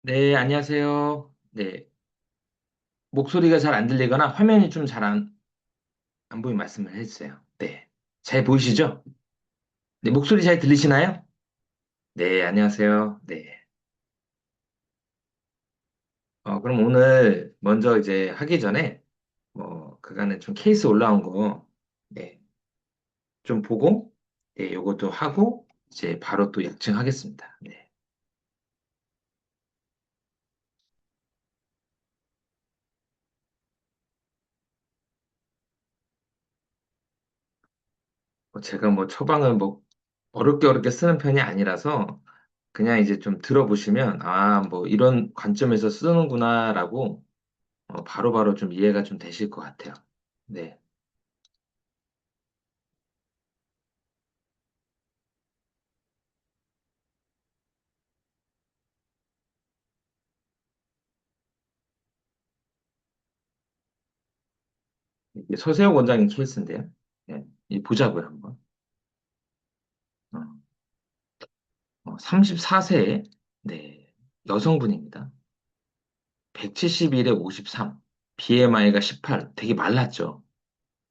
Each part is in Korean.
네, 안녕하세요. 네, 목소리가 잘 안 들리거나 화면이 좀 잘 안 보이면 말씀을 해주세요. 네, 잘 보이시죠? 네, 목소리 잘 들리시나요? 네, 안녕하세요. 네. 그럼 오늘 먼저 이제 하기 전에 그간에 좀 케이스 올라온 거, 네, 좀 보고, 네, 요것도 하고, 이제 바로 또 약증하겠습니다. 네. 제가 처방을 어렵게 어렵게 쓰는 편이 아니라서 그냥 이제 좀 들어보시면, 이런 관점에서 쓰는구나라고 바로바로 좀 이해가 좀 되실 것 같아요. 네. 이게 서세호 원장님 케이스인데요. 네. 이 보자고요, 한번. 34세, 네, 여성분입니다. 171에 53, BMI가 18, 되게 말랐죠.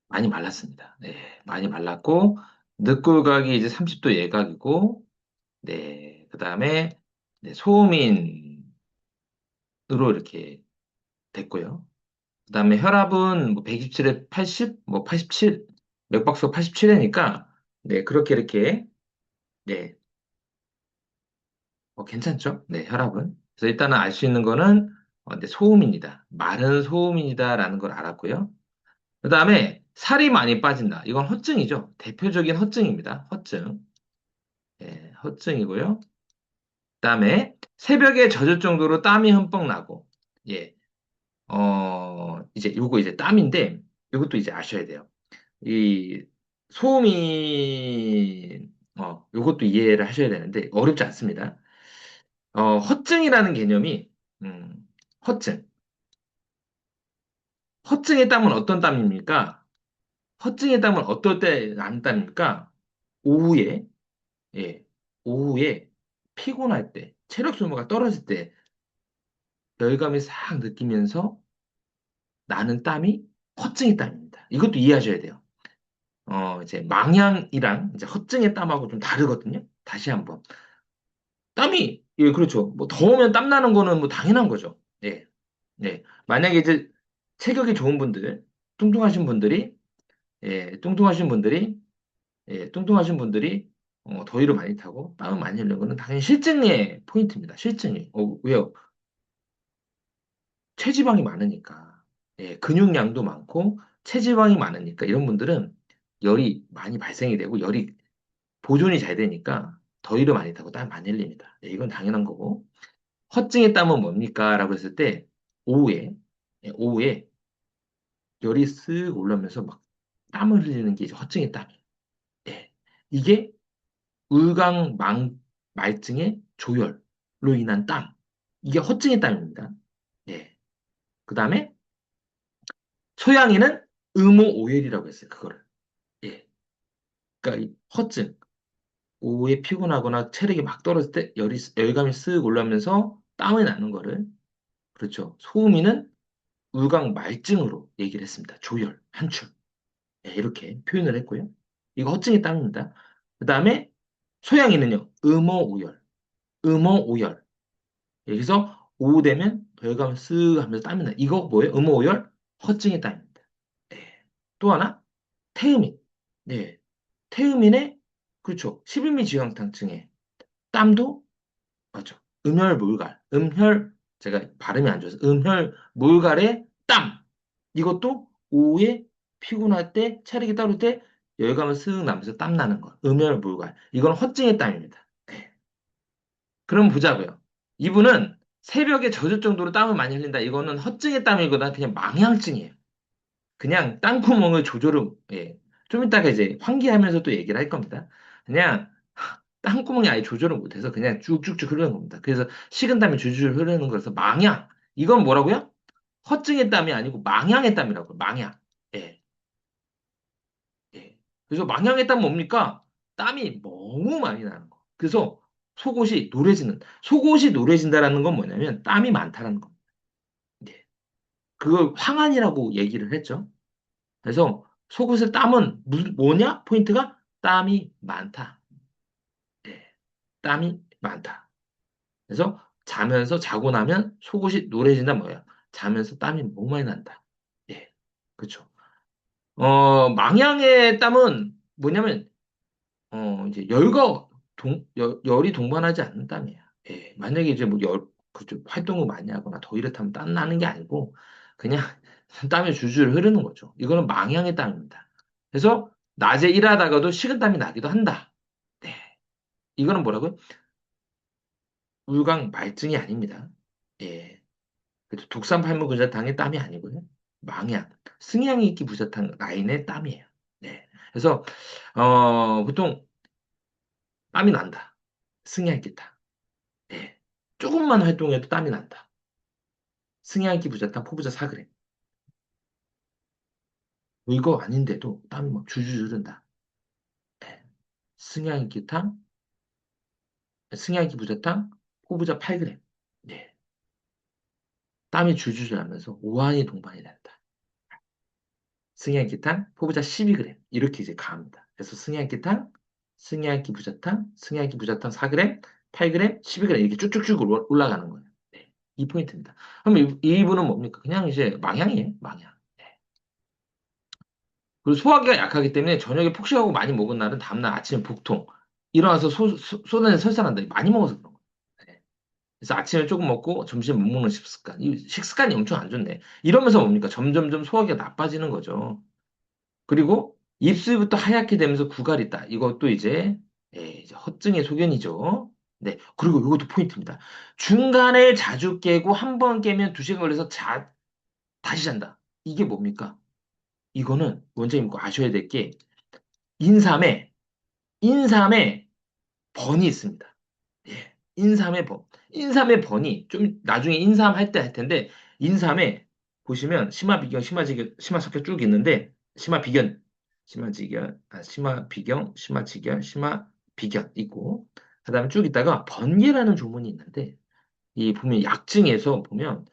많이 말랐습니다. 네, 많이 말랐고, 늑골각이 이제 30도 예각이고, 네, 그 다음에 소음인으로 이렇게 됐고요. 그다음에 혈압은 127에 80, 87, 맥박수 87이니까 네, 그렇게 이렇게 네, 괜찮죠? 네, 혈압은. 그래서 일단은 알 수 있는 거는 네, 소음입니다. 마른 소음이다라는 걸 알았고요. 그다음에 살이 많이 빠진다. 이건 허증이죠. 대표적인 허증입니다. 허증. 네, 허증이고요. 그다음에 새벽에 젖을 정도로 땀이 흠뻑 나고 예. 이제 요거 이제 땀인데 요것도 이제 아셔야 돼요. 이 소음이 요것도 이해를 하셔야 되는데 어렵지 않습니다. 허증이라는 개념이 허증. 허증의 땀은 어떤 땀입니까? 허증의 땀은 어떨 때 나는 땀입니까? 오후에 예, 오후에 피곤할 때, 체력 소모가 떨어질 때 열감이 싹 느끼면서 나는 땀이 허증의 땀입니다. 이것도 이해하셔야 돼요. 이제 망향이랑 이제 허증의 땀하고 좀 다르거든요. 다시 한번. 땀이, 예, 그렇죠. 더우면 땀 나는 거는 당연한 거죠. 예, 네. 만약에 이제 체격이 좋은 분들, 뚱뚱하신 분들이, 예, 뚱뚱하신 분들이, 더위를 많이 타고 땀을 많이 흘리는 거는 당연히 실증의 포인트입니다. 실증이. 왜요? 체지방이 많으니까. 예, 근육량도 많고, 체지방이 많으니까, 이런 분들은 열이 많이 발생이 되고, 열이 보존이 잘 되니까, 더위를 많이 타고 땀 많이 흘립니다. 예, 이건 당연한 거고. 허증의 땀은 뭡니까? 라고 했을 때, 오후에, 오후에 열이 쓱 올라오면서 막 땀을 흘리는 게 이제 허증의 땀이에요. 예. 이게 말증의 조열로 인한 땀. 이게 허증의 땀입니다. 예. 그 다음에 소양이는 음오오열이라고 했어요. 그거를. 예. 그러니까 이 허증, 오후에 피곤하거나 체력이 막 떨어질 때 열감이 쓱 올라오면서 땀이 나는 거를, 그렇죠. 소음이는 말증으로 얘기를 했습니다. 조열, 한출. 예, 이렇게 표현을 했고요. 이거 허증의 땀입니다. 그 다음에 소양이는요, 음어오열, 음어오열. 여기서 오후 되면 결감을 쓱 하면서 땀이 나. 이거 뭐예요? 음어오열, 허증의 땀입니다. 예. 또 하나, 태음인. 네. 태음인의, 그렇죠. 11미 지황탕증에 땀도, 맞죠. 음혈물갈, 제가 발음이 안 좋아서 음혈물갈의 땀. 이것도 오후에 피곤할 때, 체력이 따를 때 열감을 쓱 나면서 땀 나는 거. 음혈물갈. 이건 허증의 땀입니다. 네. 그럼 보자고요. 이분은 새벽에 젖을 정도로 땀을 많이 흘린다. 이거는 허증의 땀이거나 그냥 망향증이에요. 그냥 땅구멍을 예. 좀 이따가 이제 환기하면서 또 얘기를 할 겁니다. 그냥 땅구멍이 아예 조절을 못해서 그냥 쭉쭉쭉 흐르는 겁니다. 그래서 식은땀이 줄줄 흐르는 거라서 망향. 이건 뭐라고요? 허증의 땀이 아니고 망향의 땀이라고요. 망향. 예. 예. 그래서 망향의 땀 뭡니까? 땀이 너무 많이 나는 거. 그래서 속옷이 노래진다라는 건 뭐냐면 땀이 많다라는 겁니다. 예. 그걸 황한이라고 얘기를 했죠. 그래서 속옷의 땀은 뭐냐? 포인트가 땀이 많다. 예. 땀이 많다. 그래서 자면서 자고 나면 속옷이 노래진다 뭐야? 자면서 땀이 너무 많이 난다. 예. 그렇죠. 망향의 땀은 뭐냐면 이제 열이 동반하지 않는 땀이에요. 예, 만약에 이제 뭐 그죠, 활동을 많이 하거나 더 이렇다면 땀 나는 게 아니고, 그냥 땀이 줄줄 흐르는 거죠. 이거는 망향의 땀입니다. 그래서 낮에 일하다가도 식은땀이 나기도 한다. 네. 이거는 뭐라고요? 울강 말증이 아닙니다. 예. 그래도 독산팔무근자탕의 땀이 아니고요. 망향, 승향이기 부자탕 라인의 땀이에요. 네. 그래서, 보통 땀이 난다. 승향기타. 예. 조금만 활동해도 땀이 난다. 승향기 부자탕 포부자 4g. 이거 아닌데도 땀이 막 줄줄 흐른다. 예. 승향기탕, 승향기 부자탕 포부자 8g. 예. 땀이 줄줄 나면서 오한이 동반이 된다. 승향기탕 포부자 12g. 이렇게 이제 가합니다. 그래서 승향기탕, 승향기 부자탕, 승향기 부자탕 4g, 8g, 12g 이렇게 쭉쭉쭉 올라가는 거예요. 네. 이 포인트입니다. 그럼 이 부분은 뭡니까? 그냥 이제 망향이에요. 망향. 네. 그리고 소화기가 약하기 때문에 저녁에 폭식하고 많이 먹은 날은 다음날 아침에 복통. 일어나서 쏟아내 설사한다. 많이 먹어서 그런 거예요. 네. 그래서 아침에 조금 먹고 점심 못 먹는 식습관. 이 식습관이 엄청 안 좋네. 이러면서 뭡니까? 점점점 소화기가 나빠지는 거죠. 그리고 입술부터 하얗게 되면서 구갈이 있다. 이것도 이제 허증의 소견이죠. 네. 그리고 이것도 포인트입니다. 중간에 자주 깨고 한 번 깨면 2시간 걸려서 다시 잔다. 이게 뭡니까? 이거는 원장님 꼭 아셔야 될 게 인삼에 인삼에 번이 있습니다. 예. 인삼의 번. 인삼의 번이 좀 나중에 인삼 할 텐데 인삼에 보시면 심화비경, 심화지경, 심화석회 쭉 있는데 심화비견, 심화지견, 심화비경, 심화지견, 심화비견 있고 그다음에 쭉 있다가 번개라는 조문이 있는데 이 보면 약증에서 보면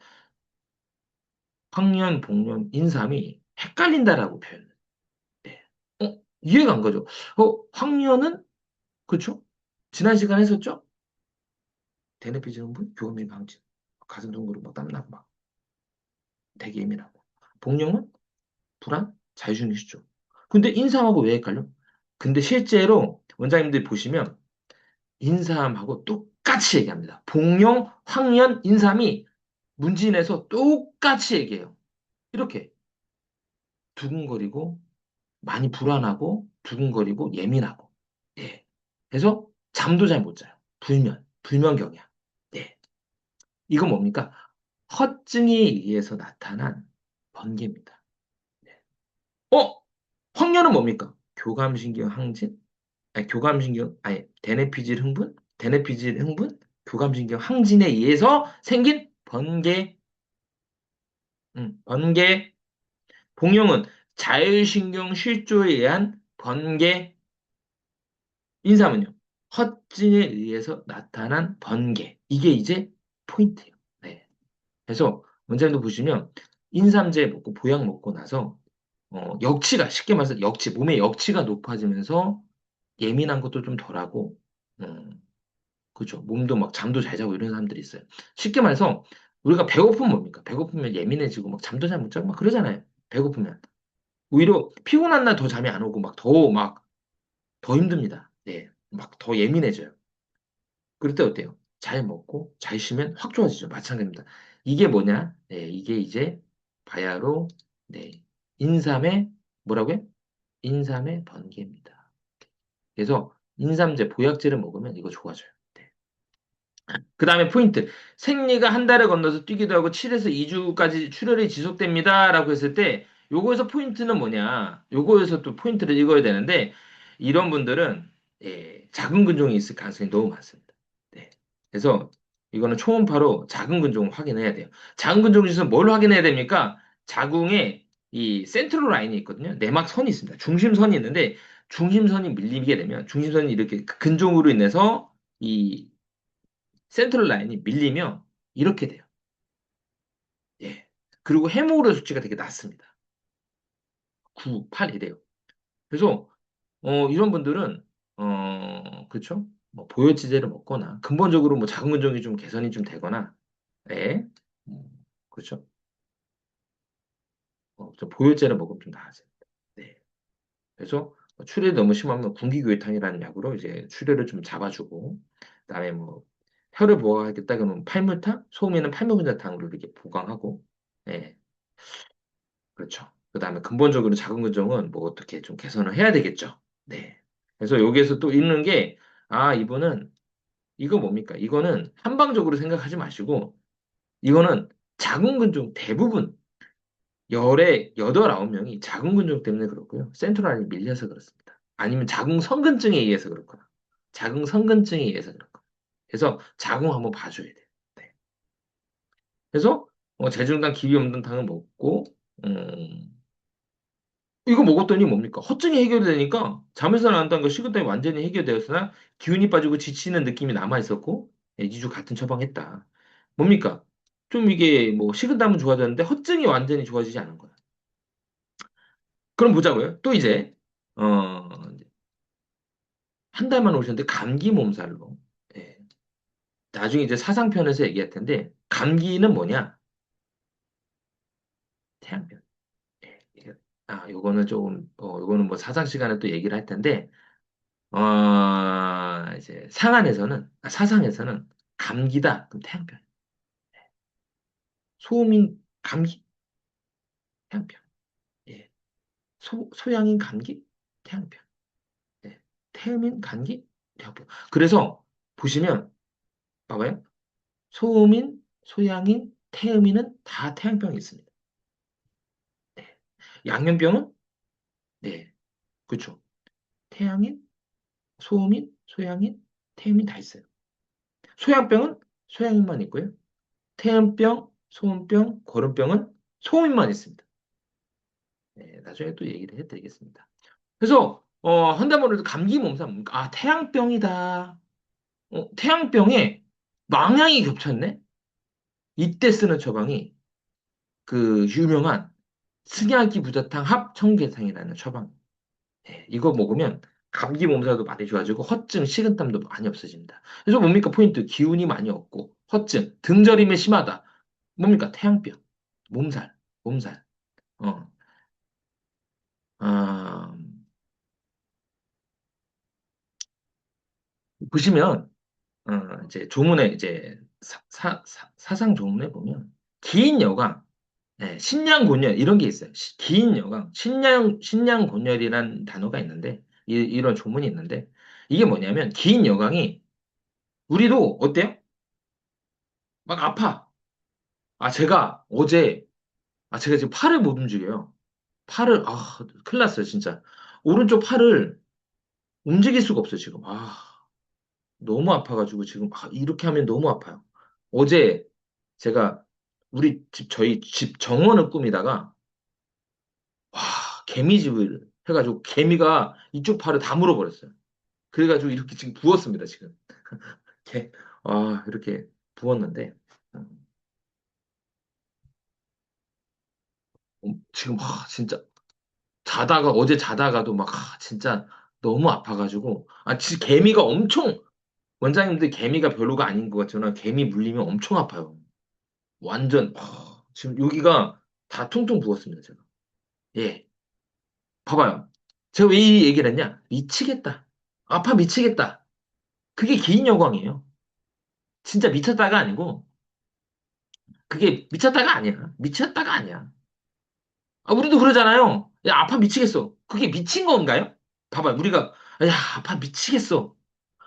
황련, 복련, 인삼이 헷갈린다라고 표현해요. 예. 이해가 안 가죠? 황련은 그렇죠? 지난 시간에 했었죠? 대뇌피 증후군, 교감미 방지, 가슴 둥그르고 막 땀나고 막 되게 예민하고. 복용은 불안, 자율신경失調. 근데 인삼하고 왜 헷갈려? 근데 실제로 원장님들 보시면 인삼하고 똑같이 얘기합니다. 복용, 황련, 인삼이 문진에서 똑같이 얘기해요. 이렇게 두근거리고 많이 불안하고 두근거리고 예민하고. 예. 그래서 잠도 잘 못 자요. 불면경이야. 예. 이건 뭡니까? 허증에 의해서 나타난 번개입니다. 네. 황열은 뭡니까? 교감신경 항진? 대뇌피질 흥분? 대뇌피질 흥분? 교감신경 항진에 의해서 생긴 번개. 번개. 복용은 자율신경 실조에 의한 번개. 인삼은요? 헛진에 의해서 나타난 번개. 이게 이제 포인트예요. 네. 그래서 원장님도 보시면 인삼제 먹고 보약 먹고 나서 역치가 쉽게 말해서 몸의 역치가 높아지면서 예민한 것도 좀 덜하고 그죠. 몸도 막 잠도 잘 자고 이런 사람들이 있어요. 쉽게 말해서 우리가 배고프면 뭡니까? 배고프면 예민해지고 막 잠도 잘 못 자고 막 그러잖아요. 배고프면 오히려 피곤한 날 더 잠이 안 오고 더 힘듭니다. 네. 막 더 예민해져요. 그럴 때 어때요? 잘 먹고 잘 쉬면 확 좋아지죠. 마찬가지입니다. 이게 뭐냐? 네, 이게 이제 바야로 네, 인삼의 뭐라고요? 인삼의 번개입니다. 그래서 인삼제 보약제를 먹으면 이거 좋아져요. 네. 그 다음에 포인트. 생리가 한 달을 건너서 뛰기도 하고 7에서 2주까지 출혈이 지속됩니다. 라고 했을 때 요거에서 포인트는 뭐냐? 요거에서 또 포인트를 읽어야 되는데 이런 분들은 작은 근종이 있을 가능성이 너무 많습니다. 네. 그래서 이거는 초음파로 작은 근종을 확인해야 돼요. 작은 근종 중에서 뭘 확인해야 됩니까? 자궁에 이 센트럴 라인이 있거든요. 내막선이 있습니다. 중심선이 있는데 중심선이 밀리게 되면 중심선이 이렇게 근종으로 인해서 센트럴 라인이 밀리면 이렇게 돼요. 예. 그리고 해모그로의 수치가 되게 낮습니다. 9, 8 이래요. 그래서 이런 분들은 그렇죠? 뭐 보혈지제를 먹거나 근본적으로 뭐 자궁 근종이 좀 개선이 좀 되거나 예. 그렇죠? 좀 보혈제를 먹으면 좀 나아져요. 네. 그래서 출혈이 너무 심하면 군기교회탄이라는 약으로 이제 출혈을 좀 잡아주고 그다음에 뭐 혀를 보호하겠다 그러면 팔물탕, 소음에는 팔무근자탕으로 이렇게 보강하고 예. 그렇죠. 그다음에 근본적으로 자궁 근종은 뭐 어떻게 좀 개선을 해야 되겠죠. 네. 그래서 여기에서 또 읽는 게 아, 이분은 이거 뭡니까? 이거는 한방적으로 생각하지 마시고 이거는 자궁 근종 대부분 열의 8, 9명이 자궁 근종 때문에 그렇고요. 센트럴이 밀려서 그렇습니다. 아니면 자궁 성근증에 의해서 그렇거나 자궁 성근증에 의해서 그렇거나 그래서 자궁 한번 봐줘야 돼요. 네. 그래서 제중당 기비염등탕을 먹고 이거 먹었더니 뭡니까? 허증이 해결되니까 잠에서 난다는 거 식은땀이 완전히 해결되었으나 기운이 빠지고 지치는 느낌이 남아 있었고 2주 같은 처방했다. 뭡니까? 좀 이게 뭐 식은땀은 좋아졌는데 허증이 완전히 좋아지지 않은 거야. 그럼 보자고요. 또 이제 어, 한 달만 오셨는데 감기 몸살로. 예. 나중에 이제 사상편에서 얘기할 텐데 감기는 뭐냐? 태양병. 예. 요거는 조금 요거는 뭐 사상 시간에 또 얘기를 할 텐데 이제 사상에서는 감기다. 그럼 태양병. 소음인 감기, 태양병. 예. 소양인 감기, 태양병. 예. 태음인 감기, 태양병. 그래서 보시면 봐봐요. 소음인, 소양인, 태음인은 다 태양병이 있습니다. 네. 양면병은 네, 그렇죠. 태양인, 소음인, 소양인, 태음인 다 있어요. 소양병은 소양인만 있고요. 태음병, 소음병, 고름병은 소음인만 있습니다. 네, 나중에 또 얘기를 해드리겠습니다. 그래서 한다면 감기 몸살 뭡니까? 아, 태양병이다. 태양병에 망향이 겹쳤네. 이때 쓰는 처방이 그 유명한 승야기 부자탕 합청계탕이라는 처방. 예, 이거 먹으면 감기 몸살도 많이 좋아지고 허증, 식은땀도 많이 없어집니다. 그래서 뭡니까 포인트? 기운이 많이 없고 허증, 등저림이 심하다. 뭡니까? 태양병, 몸살, 몸살. 어, 아, 보시면 이제 조문에 이제 상 조문에 보면 긴 여강, 신양곤열 이런 게 있어요. 긴 여강, 신양곤열이라는 단어가 있는데 이런 조문이 있는데 이게 뭐냐면 긴 여강이 우리도 어때요? 막 아파. 제가 어제 제가 지금 팔을 못 움직여요. 팔을 큰일 났어요, 진짜. 오른쪽 팔을 움직일 수가 없어요, 지금. 너무 아파가지고 지금 이렇게 하면 너무 아파요. 어제 제가 저희 집 정원을 꾸미다가 와, 개미집을 해가지고 개미가 이쪽 팔을 다 물어버렸어요. 그래가지고 이렇게 지금 부었습니다, 지금. 개, 이렇게 부었는데 지금 진짜 어제 자다가도 막 진짜 너무 아파가지고 개미가 엄청 원장님들 개미가 별로가 아닌 것 같지만 개미 물리면 엄청 아파요. 완전 지금 여기가 다 퉁퉁 부었습니다, 제가. 예, 봐봐요. 제가 왜 이 얘기를 했냐? 미치겠다. 아파 미치겠다. 그게 긴 여광이에요. 진짜 미쳤다가 아니고 그게 미쳤다가 아니야. 미쳤다가 아니야. 우리도 그러잖아요. 야, 아파 미치겠어. 그게 미친 건가요? 봐봐요. 우리가 야, 아파 미치겠어.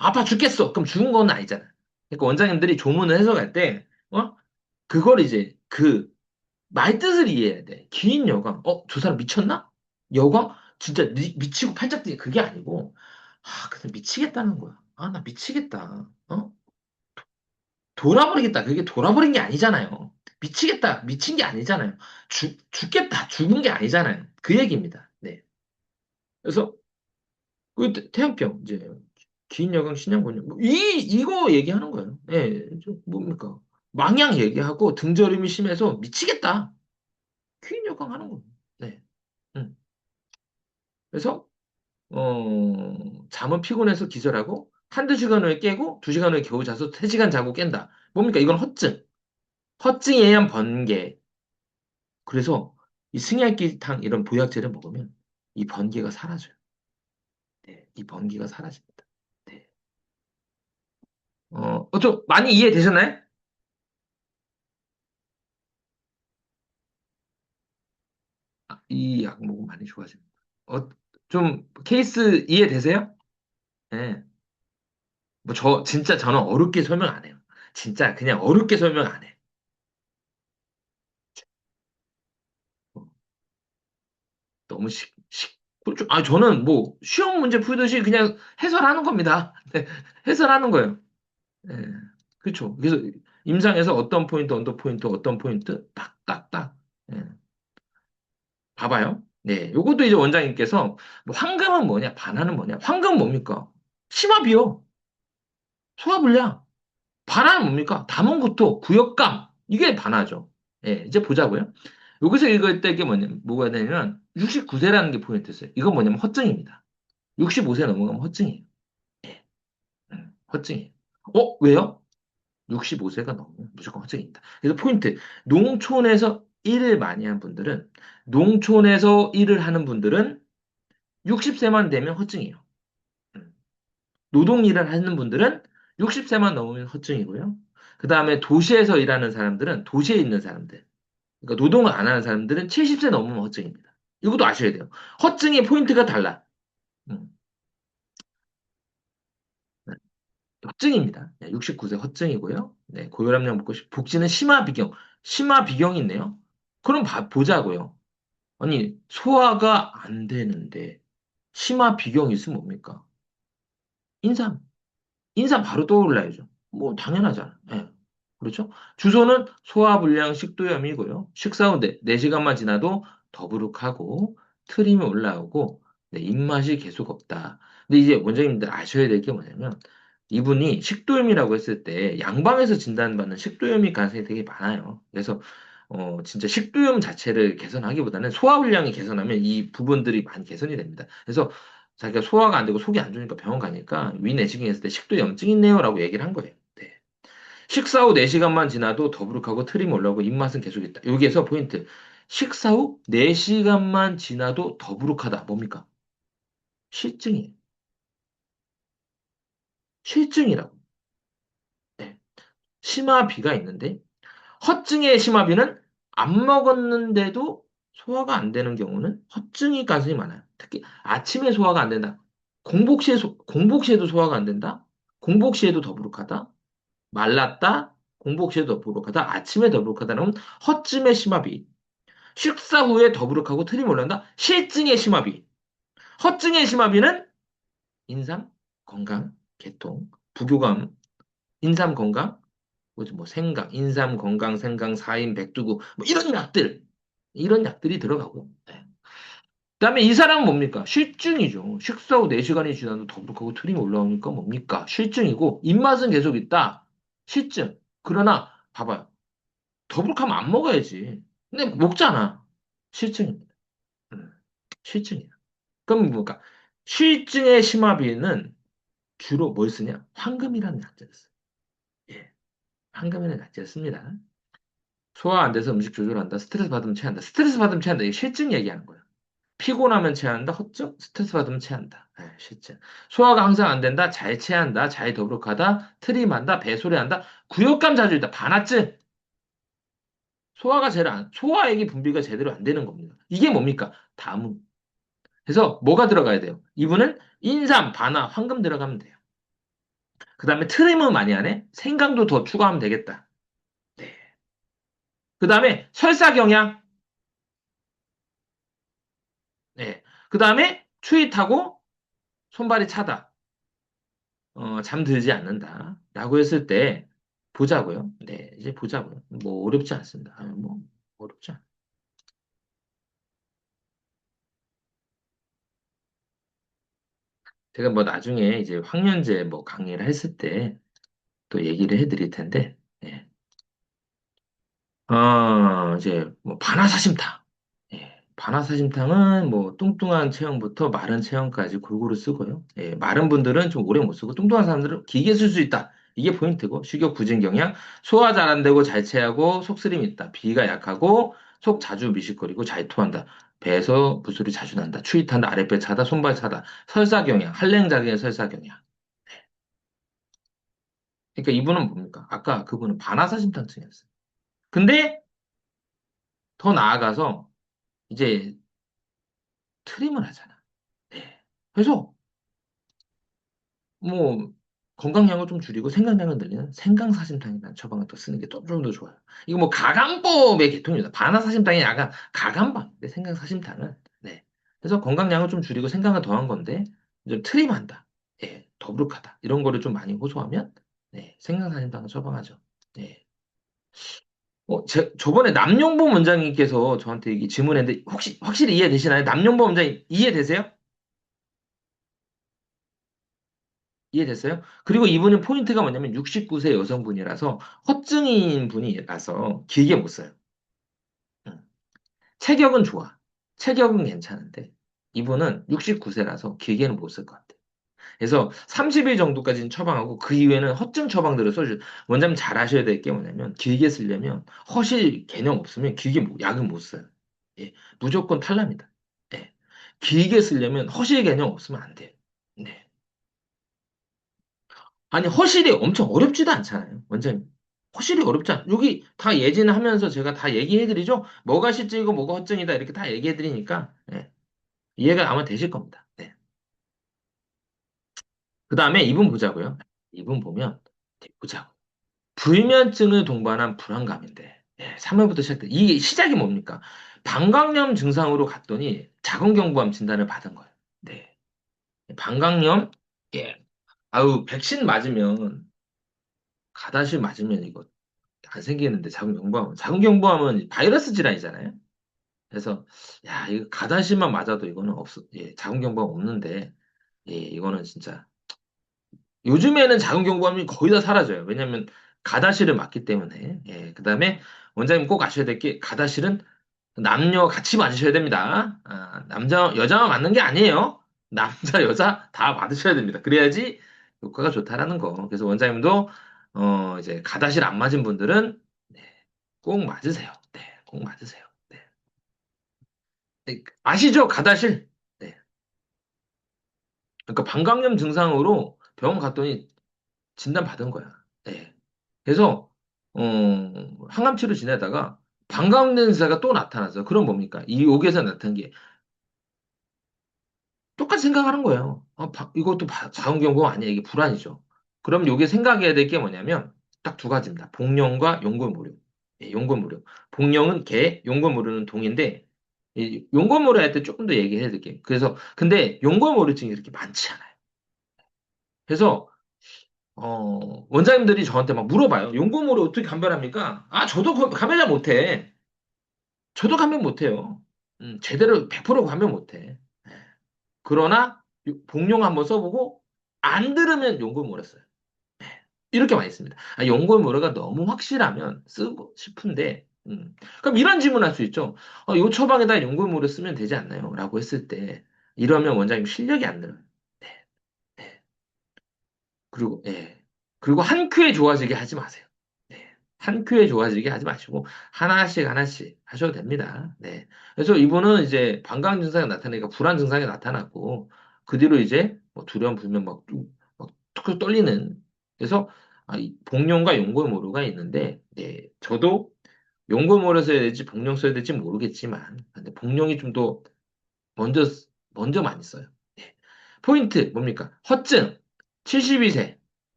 아파 죽겠어. 그럼 죽은 건 아니잖아. 그러니까 원장님들이 조문을 해석할 때 그걸 이제 말뜻을 이해해야 돼. 긴 여광. 저 사람 미쳤나? 여광? 진짜 미치고 팔짝 뛰는 그게 아니고, 그냥 미치겠다는 거야. 나 미치겠다. 돌아버리겠다. 그게 돌아버린 게 아니잖아요. 미치겠다. 미친 게 아니잖아요. 죽겠다. 죽은 게 아니잖아요. 그 얘기입니다. 네. 그래서, 태양병, 이제, 긴 여광, 신양곤열. 이거 얘기하는 거예요. 예, 뭡니까? 망양 얘기하고 등저림이 심해서 미치겠다. 퀴인 역강 하는 거. 네. 음. 그래서 잠은 피곤해서 기절하고 한두 시간 후에 깨고 두 시간 후에 겨우 자서 세 시간 자고 깬다. 뭡니까? 이건 허증. 허증에 의한 번개. 그래서 이 승약기탕 이런 보약제를 먹으면 이 번개가 사라져요. 네, 이 번개가 사라집니다. 네. 좀 많이 이해되셨나요? 이 약목은 많이 좋아집니다. 좀 케이스 이해되세요? 네. 뭐 진짜 저는 어렵게 설명 안 해요. 진짜 그냥 어렵게 설명 안 해. 어, 너무 저는 뭐 시험 문제 풀듯이 그냥 해설하는 겁니다. 네, 해설하는 거예요. 네, 그렇죠. 그래서 임상에서 어떤 포인트, 언더 포인트, 어떤 포인트 딱, 딱, 딱. 네, 봐봐요. 네, 요것도 이제 원장님께서 뭐 황금은 뭐냐, 반화는 뭐냐. 황금 뭡니까? 심화비요. 소화불량. 반환은 뭡니까? 다문구토, 구역감. 이게 반화죠. 예, 이제 보자고요. 여기서 읽을 때 이게 뭐가 되냐면, 69세라는 게 포인트였어요. 이건 뭐냐면 허증입니다. 65세 넘어가면 허증이에요. 예, 허증이에요. 왜요? 65세가 넘으면 무조건 허증입니다. 그래서 포인트. 농촌에서 일을 많이 한 분들은, 농촌에서 일을 하는 분들은 60세만 되면 허증이에요. 음. 노동 일을 하는 분들은 60세만 넘으면 허증이고요. 그 다음에 도시에서 일하는 사람들은 도시에 있는 사람들. 그러니까 노동을 안 하는 사람들은 70세 넘으면 허증입니다. 이것도 아셔야 돼요. 허증의 포인트가 달라. 음, 네, 허증입니다. 69세 허증이고요. 네, 고혈압약 먹고 복지는 심화비경. 심화비경이 있네요. 그럼 보자고요. 아니, 소화가 안 되는데 심화비경이 있으면 뭡니까? 인삼. 인삼 바로 떠올라야죠. 뭐 당연하잖아. 예. 그렇죠? 주소는 소화불량 식도염이고요. 식사 후 4시간만 지나도 더부룩하고 트림이 올라오고 네, 입맛이 계속 없다. 근데 이제 원장님들 아셔야 될 게 뭐냐면 이분이 식도염이라고 했을 때 양방에서 진단받는 식도염이 가능성이 되게 많아요. 그래서 진짜 식도염 자체를 개선하기보다는 소화불량이 개선하면 이 부분들이 많이 개선이 됩니다. 그래서 자기가 소화가 안 되고 속이 안 좋으니까 병원 가니까 위내시경 했을 때 식도염증 있네요라고 얘기를 한 거예요. 네. 식사 후 4시간만 지나도 더부룩하고 트림 올라오고 입맛은 계속 있다. 여기에서 포인트. 식사 후 4시간만 지나도 더부룩하다. 뭡니까? 실증이에요. 실증이라고. 네. 심화비가 있는데 허증의 심화비는 안 먹었는데도 소화가 안 되는 경우는 허증이 가능성이 많아요. 특히 아침에 소화가 안 된다. 공복 시에도 소화가 안 된다. 공복 시에도 더부룩하다. 말랐다. 공복 시에도 더부룩하다. 아침에 더부룩하다는 허증의 심화비. 식사 후에 더부룩하고 트림 올라온다. 실증의 심화비. 허증의 심화비는 인삼, 건강, 개통, 부교감, 인삼 건강, 뭐 생강, 인삼 건강, 생강, 사인, 백두구, 뭐 이런 약들이 들어가고. 네. 그다음에 이 사람은 뭡니까? 실증이죠. 식사 후 4시간이 지나도 더부룩하고 트림이 올라오니까 뭡니까? 실증이고 입맛은 계속 있다. 실증. 그러나 봐봐요. 더부룩하면 안 먹어야지. 근데 먹잖아. 실증입니다. 음, 실증이야. 그럼 뭡니까? 실증의 심화비는 주로 뭘 쓰냐? 황금이라는 약재를 써요. 예, 황금이라는 약재를 씁니다. 소화 안 돼서 음식 조절한다. 스트레스 받으면 체한다. 스트레스 받으면 체한다. 이게 실증 얘기하는 거예요. 피곤하면 체한다. 허증? 스트레스 받으면 체한다. 예, 실증. 소화가 항상 안 된다. 잘 체한다. 잘 더부룩하다. 트림한다. 배소리한다. 구역감 자주이다. 반하증. 소화액이 분비가 제대로 안 되는 겁니다. 이게 뭡니까? 다문. 그래서 뭐가 들어가야 돼요? 이분은 인삼, 바나, 황금 들어가면 돼요. 그 다음에 트림은 많이 하네? 생강도 더 추가하면 되겠다. 네. 그 다음에 설사 경향. 네. 그 다음에 추위 타고 손발이 차다. 잠들지 않는다. 라고 했을 때 보자고요. 네. 이제 보자고요. 뭐 어렵지 않습니다. 뭐 어렵지 않아요. 제가 뭐 나중에 이제 황련제 뭐 강의를 했을 때 또 얘기를 해드릴 텐데, 예. 이제, 뭐, 반화사심탕. 예. 반화사심탕은 뭐, 뚱뚱한 체형부터 마른 체형까지 골고루 쓰고요. 예. 마른 분들은 좀 오래 못 쓰고, 뚱뚱한 사람들은 길게 쓸 수 있다. 이게 포인트고, 식욕 부진 경향, 소화 잘 안 되고 잘 체하고, 속쓰림 있다. 비가 약하고, 속 자주 미식거리고 잘 토한다. 배에서 부스를 자주 난다. 추위 탄다. 아랫배 차다. 손발 차다. 설사 경향, 한랭작용의 설사 경향. 그러니까 이분은 뭡니까? 아까 그분은 반화사심탕증이었어요. 근데 더 나아가서 이제 트림을 하잖아. 네. 그래서 뭐 건강량을 좀 줄이고 생강량을 늘리는 생강사심탕이라는 처방을 또 쓰는 게 좀 더 좋아요. 이거 뭐 가감법의 계통입니다. 반화사심탕이 약간 가감법인데 생강사심탕은 네. 그래서 건강량을 좀 줄이고 생강을 더한 건데 좀 트림한다. 예, 더부룩하다. 이런 거를 좀 많이 호소하면 네, 생강사심탕을 처방하죠. 네. 저번에 남용보 원장님께서 저한테 이게 질문했는데 혹시 확실히 이해되시나요? 남용보 원장님 이해되세요? 이해됐어요? 그리고 이분은 포인트가 뭐냐면 69세 여성분이라서 허증인 분이라서 길게 못 써요. 음. 체격은 좋아. 체격은 괜찮은데 이분은 69세라서 길게는 못 쓸 것 같아요. 그래서 30일 정도까지는 처방하고 그 이후에는 허증 처방들을 써주세요. 원장님 잘 아셔야 될 게 뭐냐면 길게 쓰려면 허실 개념 없으면 길게 약은 못 써요. 예, 무조건 탈납니다. 예, 길게 쓰려면 허실 개념 없으면 안 돼요. 네. 아니, 허실이 엄청 어렵지도 않잖아요. 원장님. 허실이 어렵지 않아. 여기 다 예진하면서 제가 다 얘기해드리죠? 뭐가 실증이고 뭐가 허증이다. 이렇게 다 얘기해드리니까, 예, 이해가 아마 되실 겁니다. 네. 그 다음에 이분 보자고요. 이분 보면, 보자고. 불면증을 동반한 불안감인데, 예, 3월부터 시작돼. 이게 시작이 뭡니까? 방광염 증상으로 갔더니 자궁경부암 진단을 받은 거예요. 네. 방광염, 예. 아우, 백신 맞으면, 가다실 맞으면 이거 안 생기는데 자궁경부암은 바이러스 질환이잖아요. 그래서 야 이거 가다시만 맞아도 이거는 없어 예 자궁경부암 없는데 예 이거는 진짜 요즘에는 자궁경부암이 거의 다 사라져요. 왜냐하면 가다실을 맞기 때문에 예 그다음에 원장님 꼭 아셔야 될 게 가다실은 남녀 같이 맞으셔야 됩니다. 남자 여자만 맞는 게 아니에요. 남자 여자 다 받으셔야 됩니다. 그래야지 효과가 좋다라는 거. 그래서 원장님도 이제 가다실 안 맞은 분들은 네, 꼭 맞으세요. 네, 꼭 맞으세요. 네. 네, 아시죠? 가다실. 네. 그러니까 방광염 증상으로 병원 갔더니 진단 받은 거야. 네. 그래서 어, 항암 치료 지내다가 방광 냄새가 또 나타났어요. 그럼 뭡니까? 이 여기에서 나타난 게 똑같이 생각하는 거예요. 이것도 자궁경부가 아니야. 이게 불안이죠. 그럼 여기 생각해야 될 게 뭐냐면 딱 두 가지입니다. 복령과 용골무료. 예, 용골무료. 복령은 개, 용골무료는 동인데 용골무료 할 때 조금 더 얘기해 드릴게요. 그래서 근데 용골무료증이 그렇게 많지 않아요. 그래서 원장님들이 저한테 막 물어봐요. 용골무료 어떻게 감별합니까? 저도 감별 잘 못해. 저도 감별 못해요. 제대로 100% 감별 못해. 그러나 복용 한번 써보고 안 들으면 용골 몰았어요. 이렇게 많이 씁니다. 용골 모래가 너무 확실하면 쓰고 싶은데 그럼 이런 질문할 수 있죠. 요 처방에다 용골 모래 쓰면 되지 않나요? 라고 했을 때 이러면 원장님 실력이 안 늘어요. 네, 네. 그리고 예. 그리고 한 큐에 좋아지게 하지 마세요. 네. 한 큐에 좋아지게 하지 마시고 하나씩 하나씩 하셔도 됩니다. 네. 그래서 이분은 이제 방광 증상이 나타나니까 불안 증상이 나타났고 그 뒤로 이제 뭐 두려움 불면 막 툭툭 떨리는 그래서 이 복용과 용골모루가 있는데 네. 저도 용골모루 써야 될지 복용 써야 될지 모르겠지만 근데 복용이 좀 더 먼저 먼저 많이 써요. 네. 포인트 뭡니까? 허증 72세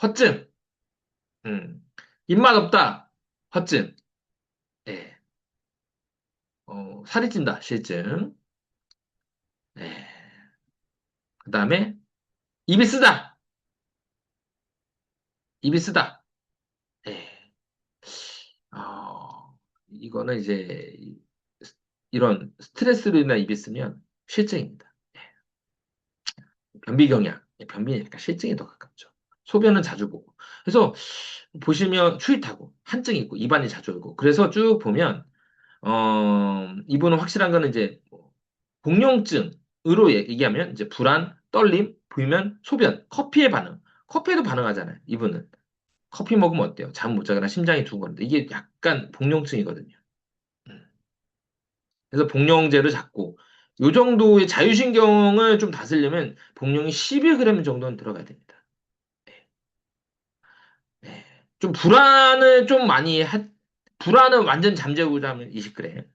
허증, 입맛 없다, 허증, 예, 살이 찐다, 실증, 예, 그 다음에 입이 쓰다, 입이 쓰다, 예, 이거는 이제 이런 스트레스로 인한 입이 쓰면 실증입니다. 변비 경향, 변비니까 실증이 더 가깝죠. 소변은 자주 보고. 그래서 보시면 추위타고, 한증이 있고, 입안이 자주 얼고. 그래서 쭉 보면, 이분은 확실한 거는 이제, 공룡증으로 얘기하면, 이제 불안, 떨림, 불면, 소변, 커피에 반응. 커피에도 반응하잖아요, 이분은. 커피 먹으면 어때요? 잠 못 자거나 심장이 두근거린다. 이게 약간 복룡증이거든요. 음. 그래서 복룡제를 잡고, 요 정도의 자율신경을 좀 다스리려면 복룡이 12g 정도는 들어가야 됩니다. 네. 좀 불안을 좀 많이 불안을 완전 잠재우고자 하면 20g.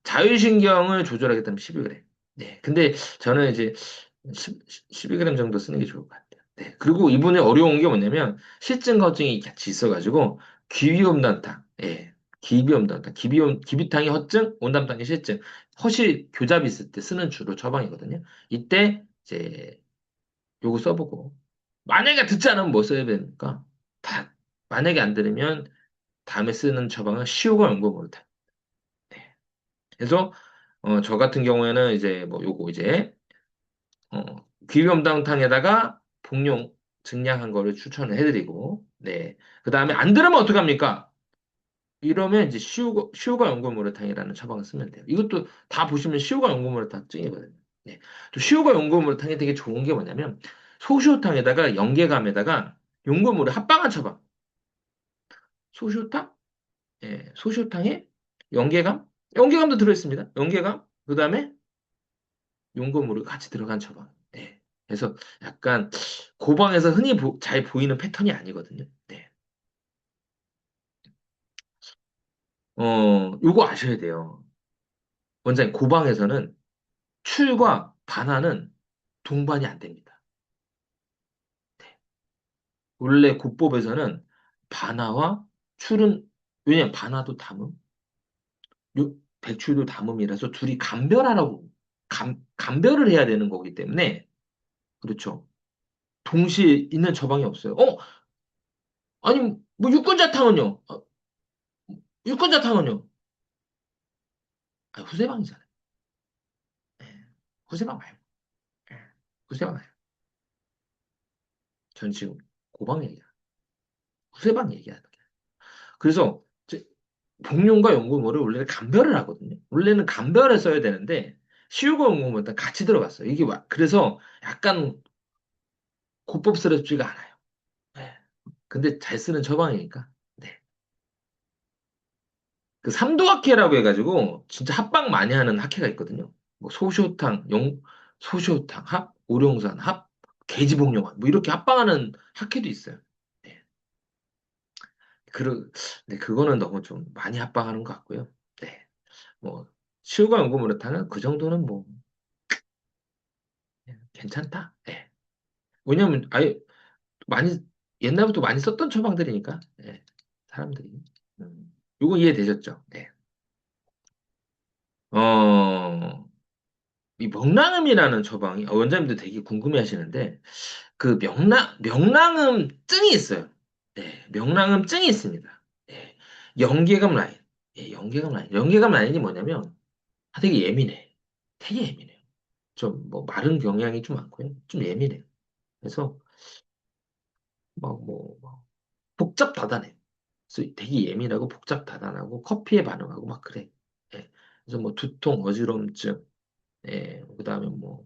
자율신경을 조절하겠다면 12g. 네. 근데 저는 이제 12g 정도 쓰는 게 좋을 것 같아요. 네. 그리고 이분이 어려운 게 뭐냐면 실증 거증이 같이 있어가지고 기비온단탕. 예. 기비온단탕. 기비탕이 허증, 온담탕이 실증. 허실 교잡이 있을 때 쓰는 주로 처방이거든요. 이때 이제 요거 써보고 만약에 듣지 않으면 뭐 써야 됩니까? 다 만약에 안 들으면 다음에 쓰는 처방은 시효가 연고모르다. 네. 그래서 저 같은 경우에는 이제 뭐 요거 이제 어, 귀염당탕에다가 복용 증량한 거를 추천을 해드리고 네. 그 다음에 안 들으면 어떡합니까? 이러면 이제 시효가 연고모르탕이라는 처방을 쓰면 돼요. 이것도 다 보시면 시효가 연고모르탕 증이거든요. 네. 또 시효가 연고모르탕이 되게 좋은 게 뭐냐면 소시오탕에다가 연계감에다가 연고모르 합방한 처방. 소시오탕? 예, 소시오탕에 연계감? 연계감도 들어있습니다. 연계감? 그 다음에 용ጎ물이 같이 들어간 처방. 네. 그래서 약간 고방에서 흔히 잘 보이는 패턴이 아니거든요. 네. 요거 아셔야 돼요. 원장님, 고방에서는 출과 반화는 동반이 안 됩니다. 네. 원래 고법에서는 반화와 출은, 왜냐면 반화도 담음, 백출도 담음이라서 둘이 감별하라고, 감별을 해야 되는 거기 때문에, 그렇죠. 동시에 있는 처방이 없어요. 아니, 뭐 육군자탕은요? 육군자탕은요? 후세방이잖아요. 예. 후세방 말고. 예. 후세방 말고. 전 지금 고방 얘기야. 후세방 얘기하는 거야. 그래서 복룡과 연고모를 원래는 감별을 하거든요. 원래는 감별을 써야 되는데 시우과 연고모 일단 같이 들어갔어요. 이게 그래서 약간 고법스럽지가 않아요. 예. 근데 잘 쓰는 처방이니까. 네. 그 삼도학회라고 해가지고 진짜 합방 많이 하는 학회가 있거든요. 뭐 소시오탕 합, 오룡산 합, 계지복룡합 뭐 이렇게 합방하는 학회도 있어요. 네. 그, 네, 그거는 너무 좀 많이 합방하는 것 같고요. 네. 뭐 시우가 연구모르타는 그 정도는 뭐 괜찮다. 네. 왜냐면 아예 많이 옛날부터 많이 썼던 처방들이니까. 네. 사람들이. 요거 이해되셨죠? 네. 어, 이 명랑음이라는 처방이 원장님들 되게 궁금해 하시는데 그 명랑음증이 있어요. 네, 명랑음증이 있습니다. 네, 연계감 라인. 예, 연계감 라인. 연계감 라인이 뭐냐면 되게 예민해. 되게 예민해요. 좀 뭐 마른 경향이 좀 많고요. 좀 예민해요. 그래서 막 복잡다단해. 그래서 되게 예민하고 복잡다단하고 커피에 반응하고 막 그래. 예. 그래서 뭐 두통, 어지럼증, 예, 그다음에 뭐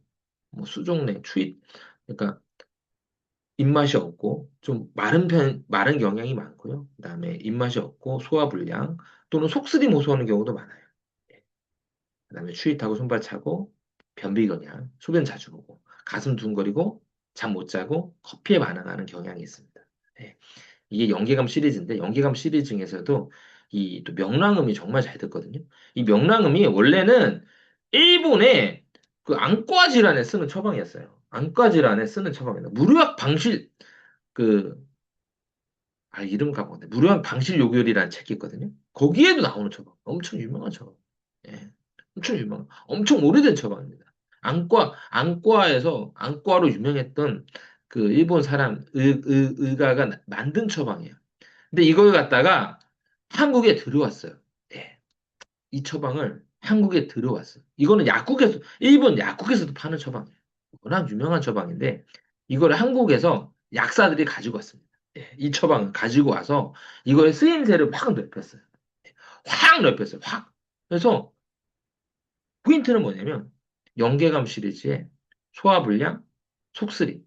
수족냉, 추위, 그러니까 입맛이 없고 좀 마른 경향이 많고요. 그다음에 입맛이 없고 소화불량 또는 속쓰림 호소하는 경우도 많아요. 예. 그다음에 추위 타고 손발 차고 변비 경향, 소변 자주 보고 가슴 둥거리고 잠 못 자고 커피에 반응하는 경향이 있습니다. 예. 이게 연계감 시리즈인데 연계감 시리즈 중에서도 이 또 명랑음이 정말 잘 듣거든요. 이 명랑음이 원래는 일본의 그 안과 질환에 쓰는 처방이었어요. 안과 질환에 쓰는 처방입니다. 무료약 방실 그 이름 까먹었네. 무료한 방실 요결이라는 책이 있거든요. 거기에도 나오는 처방. 엄청 유명한 처방. 예. 엄청 유명한, 엄청 오래된 처방입니다. 안과로 유명했던 그 일본 사람, 의가가 만든 처방이에요. 근데 이걸 갖다가 한국에 들어왔어요. 예. 이 처방을 한국에 들어왔어요. 이거는 일본 약국에서도 파는 처방이에요. 워낙 유명한 처방인데, 이걸 한국에서 약사들이 가지고 왔습니다. 예, 이 처방을 가지고 와서 이거의 쓰임새를 확 넓혔어요. 확 넓혔어요. 확. 그래서 포인트는 뭐냐면 연계감 시리즈에 소화불량, 속쓰림,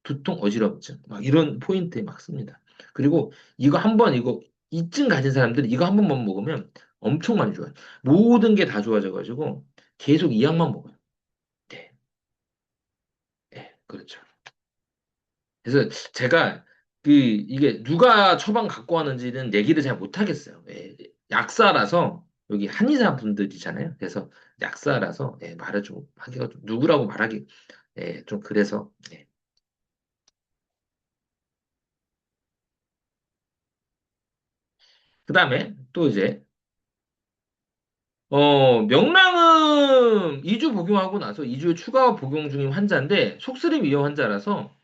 두통, 어지럼증 막 이런 포인트에 막 씁니다. 그리고 이거 한 번 이거 이증 가진 사람들은 이거 한 번만 먹으면 엄청 많이 좋아요. 모든 게 다 좋아져가지고 계속 이 약만 먹어요. 네, 네, 그렇죠. 그래서 제가 그 이게 누가 처방 갖고 왔는지는 얘기를 잘 못하겠어요. 예, 약사라서 여기 한의사 분들이잖아요. 그래서 약사라서 예, 말을 좀 하기가 좀 누구라고 말하기 예, 좀 그래서 예. 그다음에 또 이제 명랑은 2주 복용하고 나서 2주 추가 복용 중인 환자인데 속쓰림 위험 환자라서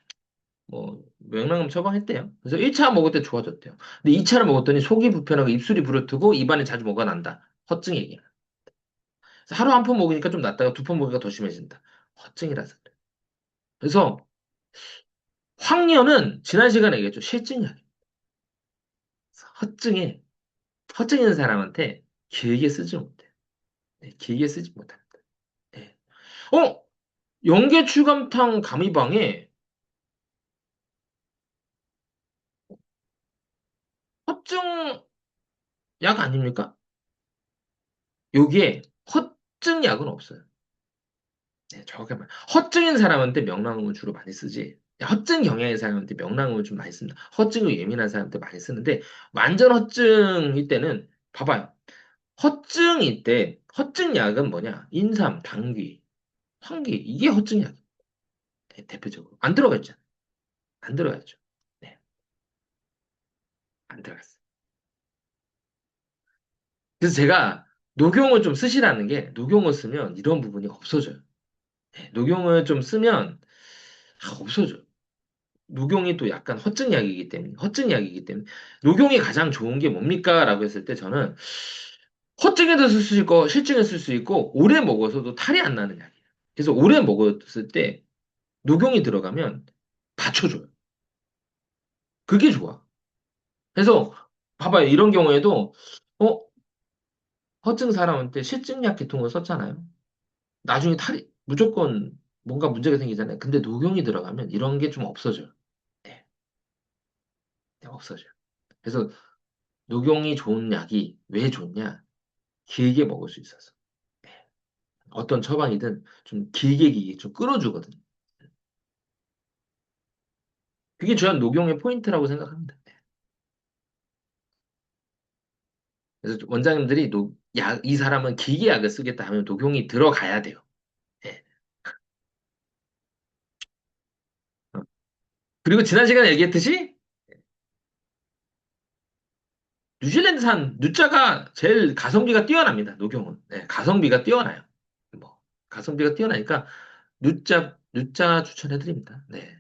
뭐 명랑음 처방했대요. 그래서 1차 먹을 때 좋아졌대요. 근데 2차를 먹었더니 속이 불편하고 입술이 부르트고 입안에 자주 뭐가 난다. 허증 얘기야. 그래서 하루 한 번 먹으니까 좀 낫다가 두 번 먹으니까 더 심해진다. 허증이라서 그래. 그래서 황련은 지난 시간에 얘기했죠. 실증약이에요. 허증에 허증 있는 사람한테 길게 쓰지 못해. 네, 길게 쓰지 못합니다. 네. 어? 영계추감탕 가미방에 허증 약 아닙니까? 여기에 허증 약은 없어요. 네, 정확하게 말. 허증인 사람한테 명랑음을 주로 많이 쓰지. 허증 경향인 사람한테 명랑음을 좀 많이 씁니다. 허증이 예민한 사람한테 많이 쓰는데 완전 허증일 때는 봐봐요. 허증일 때 허증 약은 뭐냐? 인삼, 당귀, 황기 이게 허증 약. 대표적으로 안 들어가 있잖아. 안 들어가죠. 네, 안 들어갔어. 그래서 제가 녹용을 좀 쓰시라는 게 녹용을 쓰면 이런 부분이 없어져요. 네, 녹용을 좀 쓰면 없어져. 녹용이 또 약간 허증약이기 때문에 녹용이 가장 좋은 게 뭡니까? 라고 했을 때 저는 허증에도 쓸 수 있고 실증에 쓸 수 있고 오래 먹어서도 탈이 안 나는 약이에요. 그래서 오래 먹었을 때 녹용이 들어가면 받쳐줘요. 그게 좋아. 그래서 봐봐요. 이런 경우에도 어 허증 사람한테 실증약 계통을 썼잖아요. 나중에 탈이 무조건 뭔가 문제가 생기잖아요. 근데 녹용이 들어가면 이런 게 좀 없어져요. 네, 네, 없어져요. 그래서 녹용이 좋은 약이 왜 좋냐? 길게 먹을 수 있어서. 네. 어떤 처방이든 좀 길게 좀 끌어주거든요. 그게 저는 녹용의 포인트라고 생각합니다. 네. 그래서 원장님들이 이 사람은 길게 약을 쓰겠다 하면 녹용이 들어가야 돼요. 네. 어. 그리고 지난 시간에 얘기했듯이 뉴질랜드산 누자가 제일 가성비가 뛰어납니다. 녹용은. 네, 가성비가 뛰어나요. 뭐, 가성비가 뛰어나니까 누자 추천해드립니다. 네.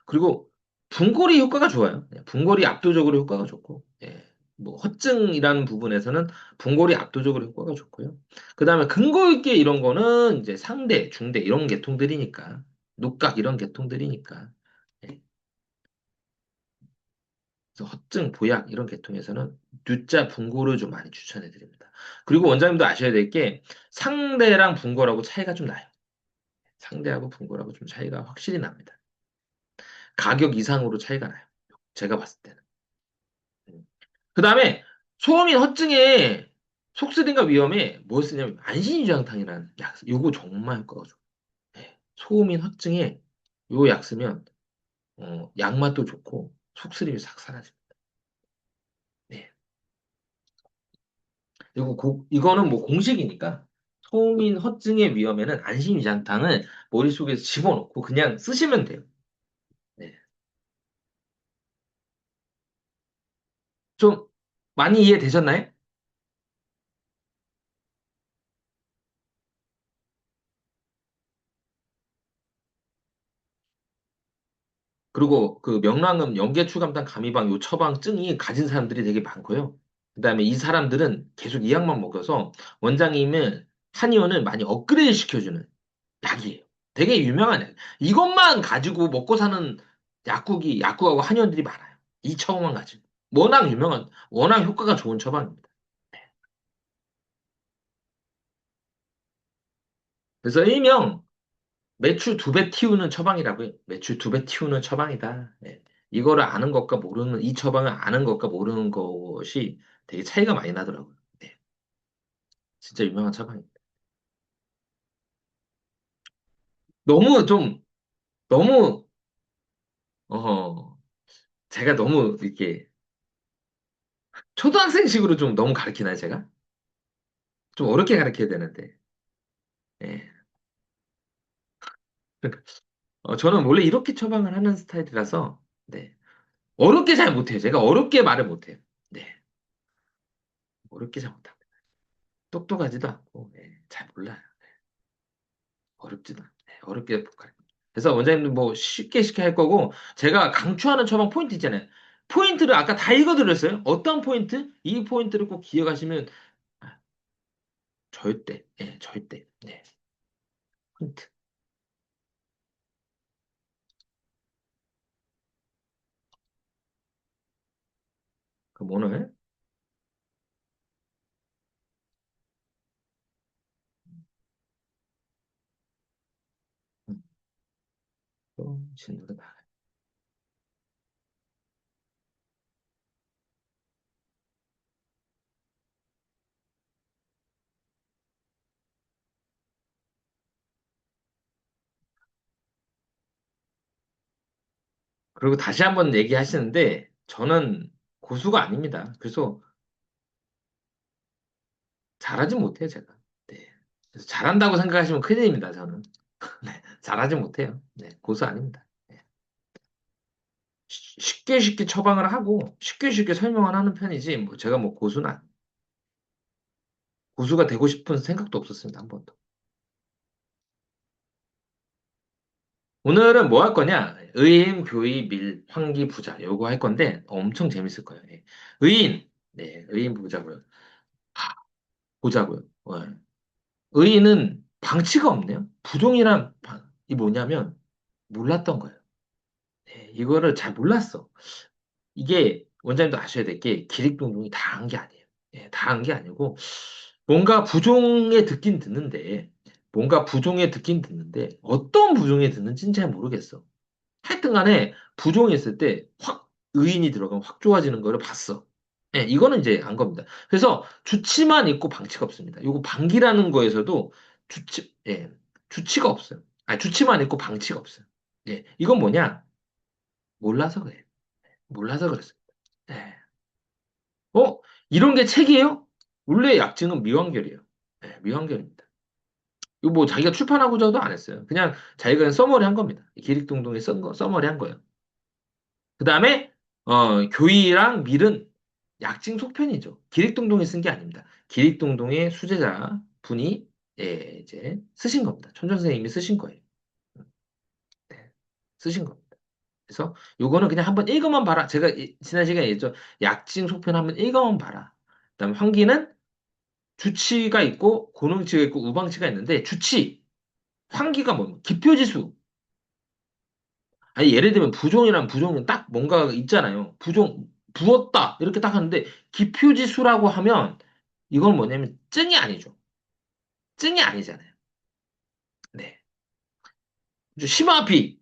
그리고 분골이 효과가 좋아요. 네, 분골이 압도적으로 효과가 좋고, 예, 뭐 허증이라는 부분에서는 분골이 압도적으로 효과가 좋고요. 그 다음에 근거 있게 이런 거는 이제 상대, 중대 이런 계통들이니까, 녹각 이런 계통들이니까, 예, 그래서 허증, 보약 이런 계통에서는 누자 분골을 좀 많이 추천해 드립니다. 그리고 원장님도 아셔야 될 게 상대랑 분골하고 차이가 좀 나요. 상대하고 분골하고 좀 차이가 확실히 납니다. 가격 이상으로 차이가 나요. 제가 봤을 때는. 그 다음에 소음인 허증에 속쓰림과 위험에 뭘 쓰냐면 안신유장탕이라는 약, 요거 정말 효과가 좋아요. 네. 소음인 허증에 요 약 쓰면 약 맛도 좋고 속쓰림이 싹 사라집니다. 네. 그리고 이거는 뭐 공식이니까 소음인 허증의 위험에는 안신유장탕을 머릿속에 집어넣고 그냥 쓰시면 돼요. 네. 좀 많이 이해되셨나요? 그리고 그 명랑음, 연계추감탄, 감이방, 요 처방증이 가진 사람들이 되게 많고요. 그다음에 이 사람들은 계속 이 약만 먹여서 원장님은 한의원을 많이 업그레이드 시켜주는 약이에요. 되게 유명한 약. 이것만 가지고 먹고 사는 약국하고 한의원들이 많아요. 이 처방만 가지고. 워낙 효과가 좋은 처방입니다. 네. 그래서 일명 매출 2배 띄우는 처방이라고요. 매출 2배 띄우는 처방이다. 네. 이거를 아는 것과 모르는, 이 처방을 아는 것과 모르는 것이 되게 차이가 많이 나더라고요. 네. 진짜 유명한 처방입니다. 너무 좀, 너무, 어, 제가 너무 이렇게 초등학생식으로 좀 너무 가르치나요, 제가? 좀 어렵게 가르쳐야 되는데. 예. 저는 원래 이렇게 처방을 하는 스타일이라서, 네. 어렵게 잘 못해요. 제가 어렵게 말을 못해요. 네. 어렵게 잘 못합니다. 똑똑하지도 않고, 네. 잘 몰라요. 어렵지도 않아요. 네. 어렵게 가르쳐요. 그래서 원장님도 뭐 쉽게 할 거고, 제가 강추하는 처방 포인트 있잖아요. 포인트를 아까 다 읽어드렸어요. 어떤 포인트? 이 포인트를 꼭 기억하시면, 아, 절대, 예, 절대, 네. 포인트. 그럼 오늘, 또 진도를 봐. 그리고 다시 한번 얘기하시는데, 저는 고수가 아닙니다. 그래서 잘하지 못해요, 제가. 네. 그래서 잘한다고 생각하시면 큰일입니다, 저는. 네. 잘하지 못해요. 네. 고수 아닙니다. 네. 쉽게 처방을 하고, 쉽게 설명을 하는 편이지, 뭐, 제가 뭐 고수는, 고수가 되고 싶은 생각도 없었습니다, 한 번도. 오늘은 뭐 할 거냐? 의인, 교의, 밀, 환기, 부자. 요거 할 건데, 엄청 재밌을 거예요. 예. 의인. 네, 의인 보자고요. 보자고요. 예. 의인은 방치가 없네요. 이 뭐냐면 몰랐던 거예요. 네, 이거를 잘 몰랐어. 이게 원장님도 아셔야 될 게 기립동동이 다 한 게 아니에요. 예, 다 한 게 아니고 뭔가 부종에 듣긴 듣는데 어떤 부종에 듣는지는 잘 모르겠어. 하여튼 간에 부종이 있을 때 확 의인이 들어가면 확 좋아지는 거를 봤어. 예, 이거는 이제 안 겁니다. 그래서 주치만 있고 방치가 없습니다. 요거 방기라는 거에서도 예, 주치가 없어요. 아니, 주치만 있고 방치가 없어요. 예, 이건 뭐냐? 몰라서 그래. 몰라서 그랬어요. 예. 어? 이런 게 책이에요? 원래 약증은 미완결이에요. 예, 미완결입니다. 이거 뭐 자기가 출판하고자도 안 했어요. 그냥 자기가 그냥 써머리 한 겁니다. 기릭동동에 써머리 한 거예요. 그 다음에 교이랑 밀은 약징 속편이죠. 기릭동동이 쓴 게 아닙니다. 기릭동동의 수제자 분이 예, 이제 쓰신 겁니다. 천전 선생님이 쓰신 거예요. 네, 쓰신 겁니다. 그래서 요거는 그냥 한번 읽어만 봐라. 제가 지난 시간에 얘기했죠. 약징 속편 한번 읽어만 봐라. 그다음 환기는 주치가 있고 고능치가 있고 우방치가 있는데 주치, 환기가 뭐 기표지수. 아니, 예를 들면 부종이란 부종은 딱 뭔가 있잖아요. 부었다. 이렇게 딱 하는데, 기표지수라고 하면, 이건 뭐냐면, 증이 아니죠. 증이 아니잖아요. 네. 심화비,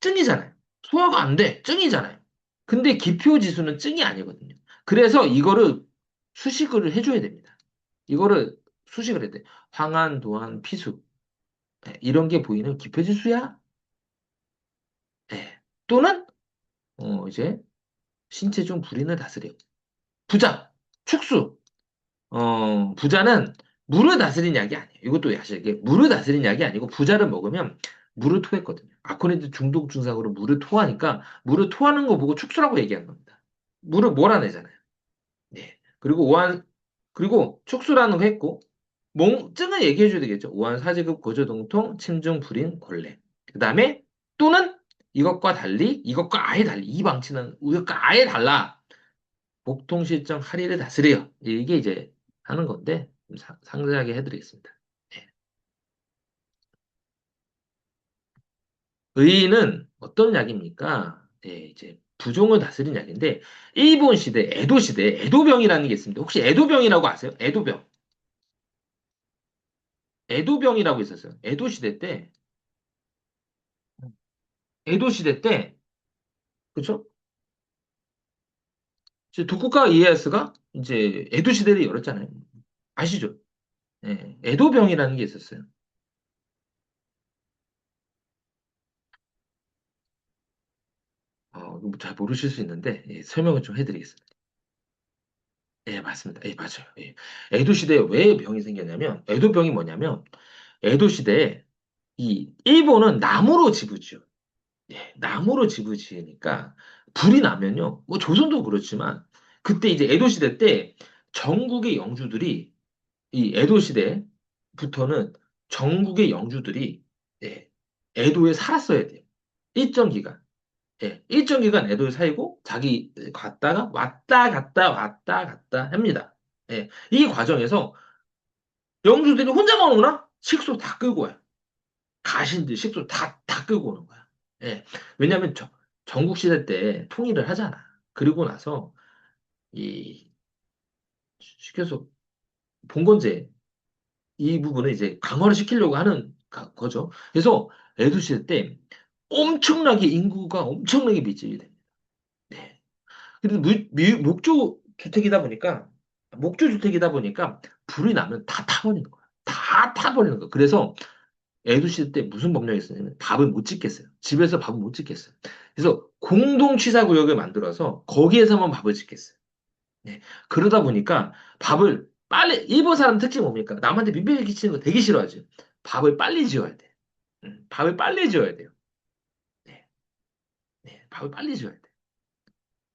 증이잖아요. 소화가 안 돼. 증이잖아요. 근데 기표지수는 증이 아니거든요. 그래서 이거를 수식을 해줘야 됩니다. 이거를 수식을 해야 돼. 황한, 도한, 피수. 네, 이런 게 보이는 기표지수야. 네. 또는, 이제, 신체 중 불인을 다스려. 부자, 축수. 부자는 물을 다스린 약이 아니에요. 이것도 아시게 물을 다스린 약이 아니고 부자를 먹으면 물을 토했거든요. 아코니드 중독 증상으로 물을 토하니까 물을 토하는 거 보고 축수라고 얘기한 겁니다. 물을 몰아내잖아요. 네. 그리고 축수라는 거 했고 몽증을 얘기해 줘야 되겠죠. 오한 사지급 고조동통 침중 불인 걸레. 그다음에 또는 이것과 아예 달리 이 방치는 이것과 아예 달라. 복통실정 하리를 다스려. 이게 이제 하는 건데 좀 상세하게 해드리겠습니다. 네. 의인은 어떤 약입니까? 이제 부종을 다스린 약인데 일본 시대, 에도 시대, 에도병이라는 게 있습니다. 혹시 에도병이라고 아세요? 에도병. 에도병이라고 있었어요. 에도 시대 때, 에도 시대 때, 그렇죠? 이제 도쿠가와 이에야스가 이제 에도 시대를 열었잖아요. 아시죠? 에도병이라는 게 있었어요. 잘 모르실 수 있는데 설명을 좀 해드리겠습니다. 예, 맞습니다. 예, 맞아요. 예. 에도 시대에 왜 병이 생겼냐면 에도병이 뭐냐면 에도 시대에 이 일본은 나무로 지부지요. 예, 나무로 집을 지으니까 불이 나면요. 뭐 조선도 그렇지만 그때 이제 에도 시대 때 전국의 영주들이 이 에도 시대부터는 전국의 영주들이 예, 에도에 살았어야 돼요. 일정 기간. 예, 일정 기간 에도에 살고 자기 갔다가 왔다 갔다 합니다. 예, 이 과정에서 영주들이 혼자만 오나? 식소 다 끌고 와요. 가신들 식소 다 끌고 오는 거야. 예. 왜냐면 전국시대 때 통일을 하잖아. 그리고 나서 이 시켜서 봉건제 이 부분을 이제 강화를 시키려고 하는 거죠. 그래서 에도시대 때 엄청나게 인구가 엄청나게 밀집이 됩니다. 네. 근데 목조 주택이다 보니까 목조 주택이다 보니까 불이 나면 다 타버리는 거야. 다 타버리는 거야. 그래서 애도 시대 때 무슨 법령이 있었냐면 밥을 못 짓겠어요. 집에서 밥을 못 짓겠어요. 그래서 공동 취사구역을 만들어서 거기에서만 밥을 짓겠어요. 네. 그러다 보니까 밥을 빨리 일본 사람 특징이 뭡니까? 남한테 민폐를 끼치는 거 되게 싫어하지. 밥을 빨리 지어야 돼. 밥을 빨리 지어야 돼요. 네. 네. 밥을 빨리 지어야 돼.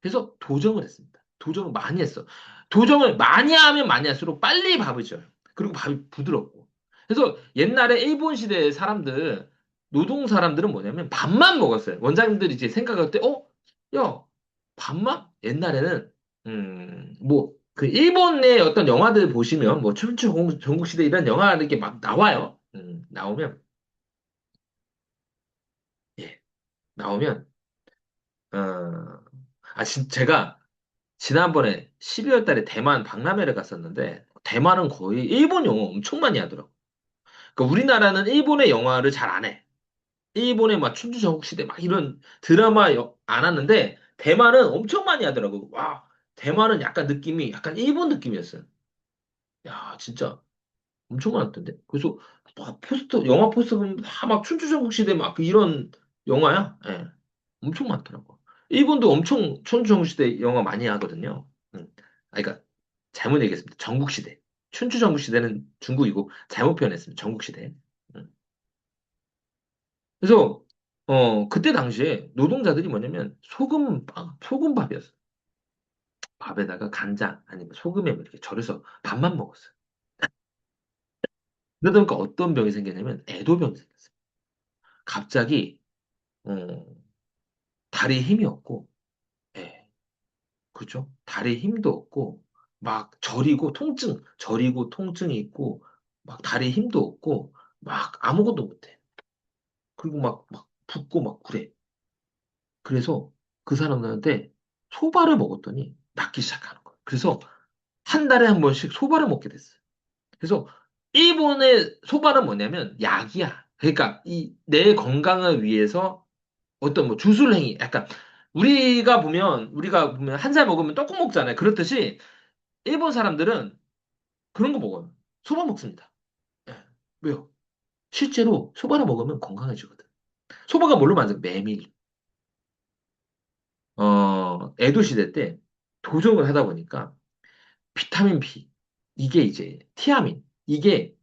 그래서 도정을 했습니다. 도정을 많이 했어. 도정을 많이 하면 많이 할수록 빨리 밥을 져요. 그리고 밥이 부드럽고. 그래서 옛날에 일본 시대 사람들, 노동 사람들은 뭐냐면 밥만 먹었어요. 원장님들이 이제 생각할 때, 야, 밥만? 옛날에는, 그 일본의 어떤 영화들 보시면, 뭐, 춘추 전국시대 이런 영화 이렇게 막 나와요. 나오면, 예, 나오면, 어, 제가 지난번에 12월 달에 대만 박람회를 갔었는데 대만은 거의 일본 영화 엄청 많이 하더라고. 그러니까 우리나라는 일본의 영화를 잘 안 해. 일본의 막 춘추전국시대 막 이런 드라마 안 하는데 대만은 엄청 많이 하더라고. 와, 대만은 약간 느낌이 약간 일본 느낌이었어요. 야, 진짜 엄청 많았던데. 그래서 막 영화 포스터 보면 다 막 춘추전국시대 막 이런 영화야. 예. 엄청 많더라고. 일본도 엄청 춘추전국시대 영화 많이 하거든요. 그러니까 잘못 얘기했습니다. 전국시대. 춘추전국시대는 중국이고 잘못 표현했습니다. 전국시대. 음. 그래서 그때 당시에 노동자들이 뭐냐면 소금밥이었어요. 밥에다가 간장 아니면 소금에 이렇게 절여서 밥만 먹었어요. 그러다 보니까 어떤 병이 생겼냐면 애도병이 생겼어요. 갑자기 어, 다리에 힘이 없고, 예, 그죠? 다리에 힘도 없고, 막 저리고 통증이 있고, 막 다리에 힘도 없고, 막 아무것도 못해. 그리고 막 붓고 막 그래. 그래서 그 사람들한테 소바를 먹었더니 낫기 시작하는 거예요. 그래서 한 달에 한 번씩 소바를 먹게 됐어요. 그래서 일본의 소바는 뭐냐면 약이야. 그러니까 이 내 건강을 위해서 어떤 뭐 주술행위, 약간 우리가 보면 한 살 먹으면 떡국 먹잖아요. 그렇듯이 일본 사람들은 그런 거 먹어요. 소바 먹습니다. 예. 왜요? 실제로 소바를 먹으면 건강해지거든. 소바가 뭘로 만든 메밀. 에도 시대 때 도정을 하다 보니까 비타민 B, 이게 이제 티아민, 이게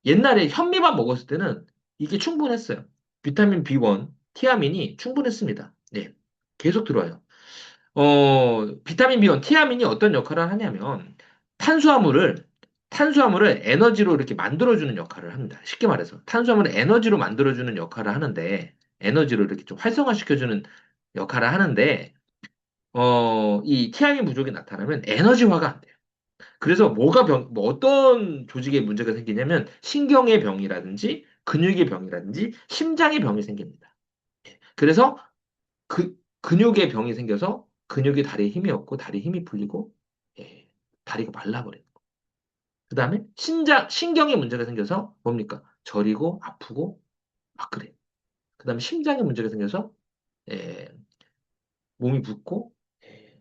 옛날에 현미밥 먹었을 때는 이게 충분했어요. 비타민 B1, 티아민이 충분했습니다. 네, 계속 들어와요. 비타민 B1, 티아민이 어떤 역할을 하냐면 탄수화물을 탄수화물을 에너지로 이렇게 만들어주는 역할을 합니다. 쉽게 말해서 탄수화물을 에너지로 만들어주는 역할을 하는데 에너지로 이렇게 좀 활성화시켜주는 역할을 하는데 이 티아민 부족이 나타나면 에너지화가 안 돼요. 그래서 뭐 어떤 조직에 문제가 생기냐면 신경의 병이라든지 근육의 병이라든지 심장의 병이 생깁니다. 그래서 근육에 병이 생겨서 근육이 다리에 힘이 없고 다리에 힘이 풀리고 예, 다리가 말라버려요. 그 다음에 신경에 문제가 생겨서 뭡니까? 저리고 아프고 막 그래. 그 다음에 심장에 문제가 생겨서 예, 몸이 붓고 예,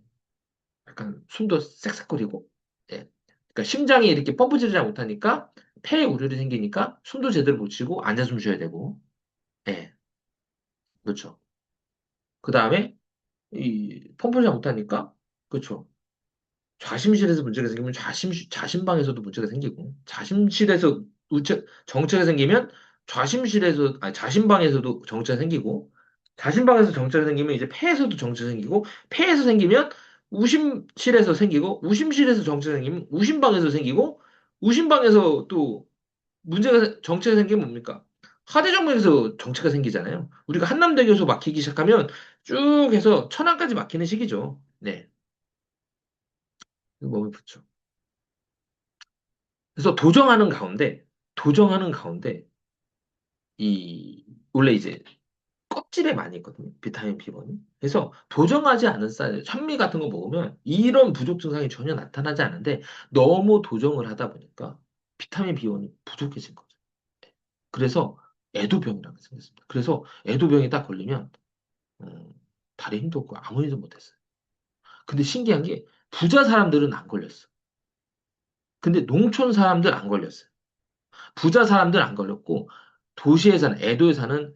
약간 숨도 쌕쌕거리고 예. 그러니까 심장이 이렇게 펌프질을 잘 못하니까 폐에 우려이 생기니까 숨도 제대로 못 쉬고 앉아 숨 쉬어야 되고 예, 그렇죠. 그 다음에 이 펌프를 잘 못하니까 그렇죠. 좌심실에서 문제가 생기면 좌심방에서도 문제가 생기고, 정체가 생기면 좌심방에서도 정체가 생기고, 좌심방에서 정체가 생기면 이제 폐에서도 정체가 생기고, 폐에서 생기면 우심실에서 생기고, 우심실에서 정체가 생기면 우심방에서 생기고, 우심방에서 또 정체가 생기면 뭡니까? 하대정맥에서 정체가 생기잖아요. 우리가 한남대교에서 막히기 시작하면 쭉 해서 천안까지 막히는 시기죠. 네. 몸이 붙죠. 그래서 도정하는 가운데, 원래 이제 껍질에 많이 있거든요. 비타민 B군이. 그래서 도정하지 않은 쌀, 현미 같은 거 먹으면 이런 부족 증상이 전혀 나타나지 않는데 너무 도정을 하다 보니까 비타민 B1이 부족해진 거죠. 그래서 애도병이라는 게 생겼습니다. 그래서 애도병이 딱 걸리면, 음, 다리 힘도 없고 아무 일도 못했어요. 근데 신기한 게 부자 사람들은 안 걸렸어. 근데 농촌 사람들 안 걸렸어요. 부자 사람들 안 걸렸고 도시에 사는 애도에 사는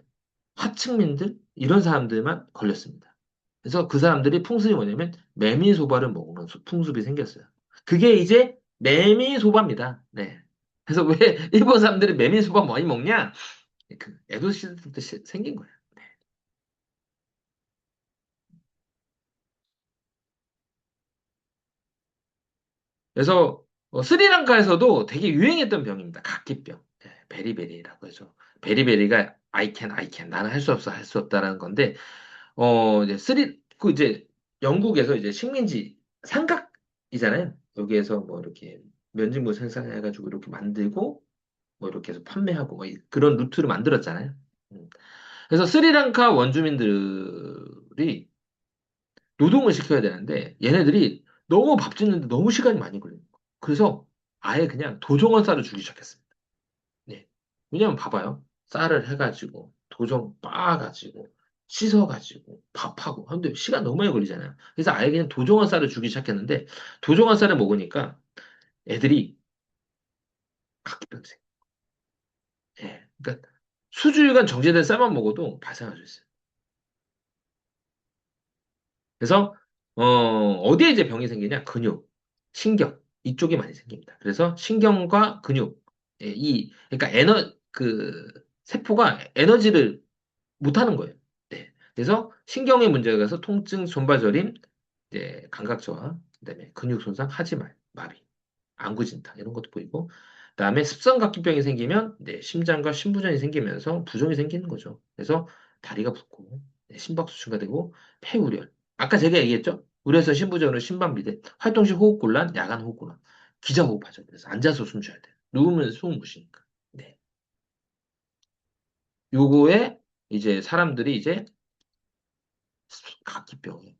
하층민들 이런 사람들만 걸렸습니다. 그래서 그 사람들이 풍습이 뭐냐면 메밀소바를 먹는 풍습이 생겼어요. 그게 이제 메밀소바입니다. 네. 그래서 왜 일본 사람들이 메밀소바 많이 먹냐? 그 에도 시대 때부터 생긴 거예요. 네. 그래서 스리랑카에서도 되게 유행했던 병입니다. 각기병. 네, 베리베리라고 해서 베리베리가 I can 나는 할 수 없어 할 수 없다라는 건데 이제 이제 영국에서 이제 식민지 삼각이잖아요. 여기에서 뭐 이렇게 면직무 생산해가지고 이렇게 만들고 뭐 이렇게 해서 판매하고 뭐 그런 루트를 만들었잖아요. 음. 그래서 스리랑카 원주민들이 노동을 시켜야 되는데 얘네들이 너무 밥 짓는데 너무 시간이 많이 걸려요. 그래서 아예 그냥 도종원 쌀을 주기 시작했습니다. 네. 왜냐면 봐봐요. 쌀을 해가지고, 도정 빻아가지고, 씻어가지고, 밥하고, 근데 시간 너무 많이 걸리잖아요. 그래서 아예 그냥 도종원 쌀을 주기 시작했는데, 도종원 쌀을 먹으니까 애들이 각기병생. 예. 그러니까 수주일간 정제된 쌀만 먹어도 발생할 수 있어요. 그래서, 어디에 이제 병이 생기냐? 근육, 신경, 이쪽에 많이 생깁니다. 그래서 신경과 근육, 예, 그러니까 세포가 에너지를 못하는 거예요. 네. 그래서 신경의 문제가 가서 통증, 손발저림, 이제 감각 저하, 그다음에 근육 손상, 하지말, 마비, 안구진탕 이런 것도 보이고, 그다음에 습성각기병이 생기면 심장과 심부전이 생기면서 부종이 생기는 거죠. 그래서 다리가 붓고 심박수치가 되고 폐우열. 아까 제가 얘기했죠? 우려에서 심부전으로 심박비대, 활동시 호흡곤란, 야간 호흡곤란, 기자호흡하죠. 그래서 앉아서 숨 쉬어야 돼요. 누우면 숨 못 쉬니까. 네. 요거에 이제 사람들이 이제 각기병에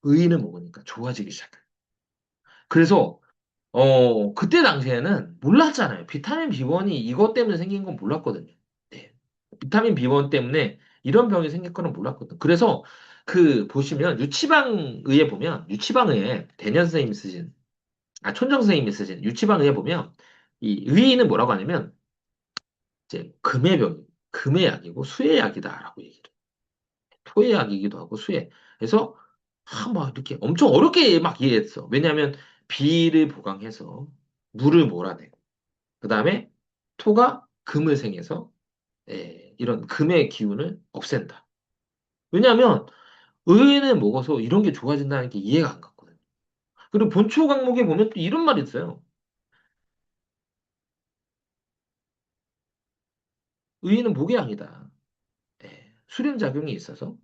의인을 먹으니까 좋아지기 시작해요. 그래서 그때 당시에는 몰랐잖아요. 비타민 B1이 이것 때문에 생긴 건 몰랐거든요. 네. 비타민 B1 때문에 이런 병이 생길 거는 몰랐거든. 그래서 보시면 유치방의에 보면 유치방의에 대년 선생님이 쓰신 촌정 선생님이 쓰신 유치방의에 보면 이 의인은 뭐라고 하냐면 이제 금의 약이고 수의 약이다라고 얘기를 해요. 토의 약이기도 하고 수의. 그래서 막 이렇게 엄청 어렵게 막 이해했어. 왜냐하면 비를 보강해서 물을 몰아내고 그 다음에 토가 금을 생해서 이런 금의 기운을 없앤다. 왜냐하면 의인을 먹어서 이런 게 좋아진다는 게 이해가 안 갔거든. 그리고 본초 강목에 보면 또 이런 말이 있어요. 의인은 목의 양이다. 수렴 작용이 있어서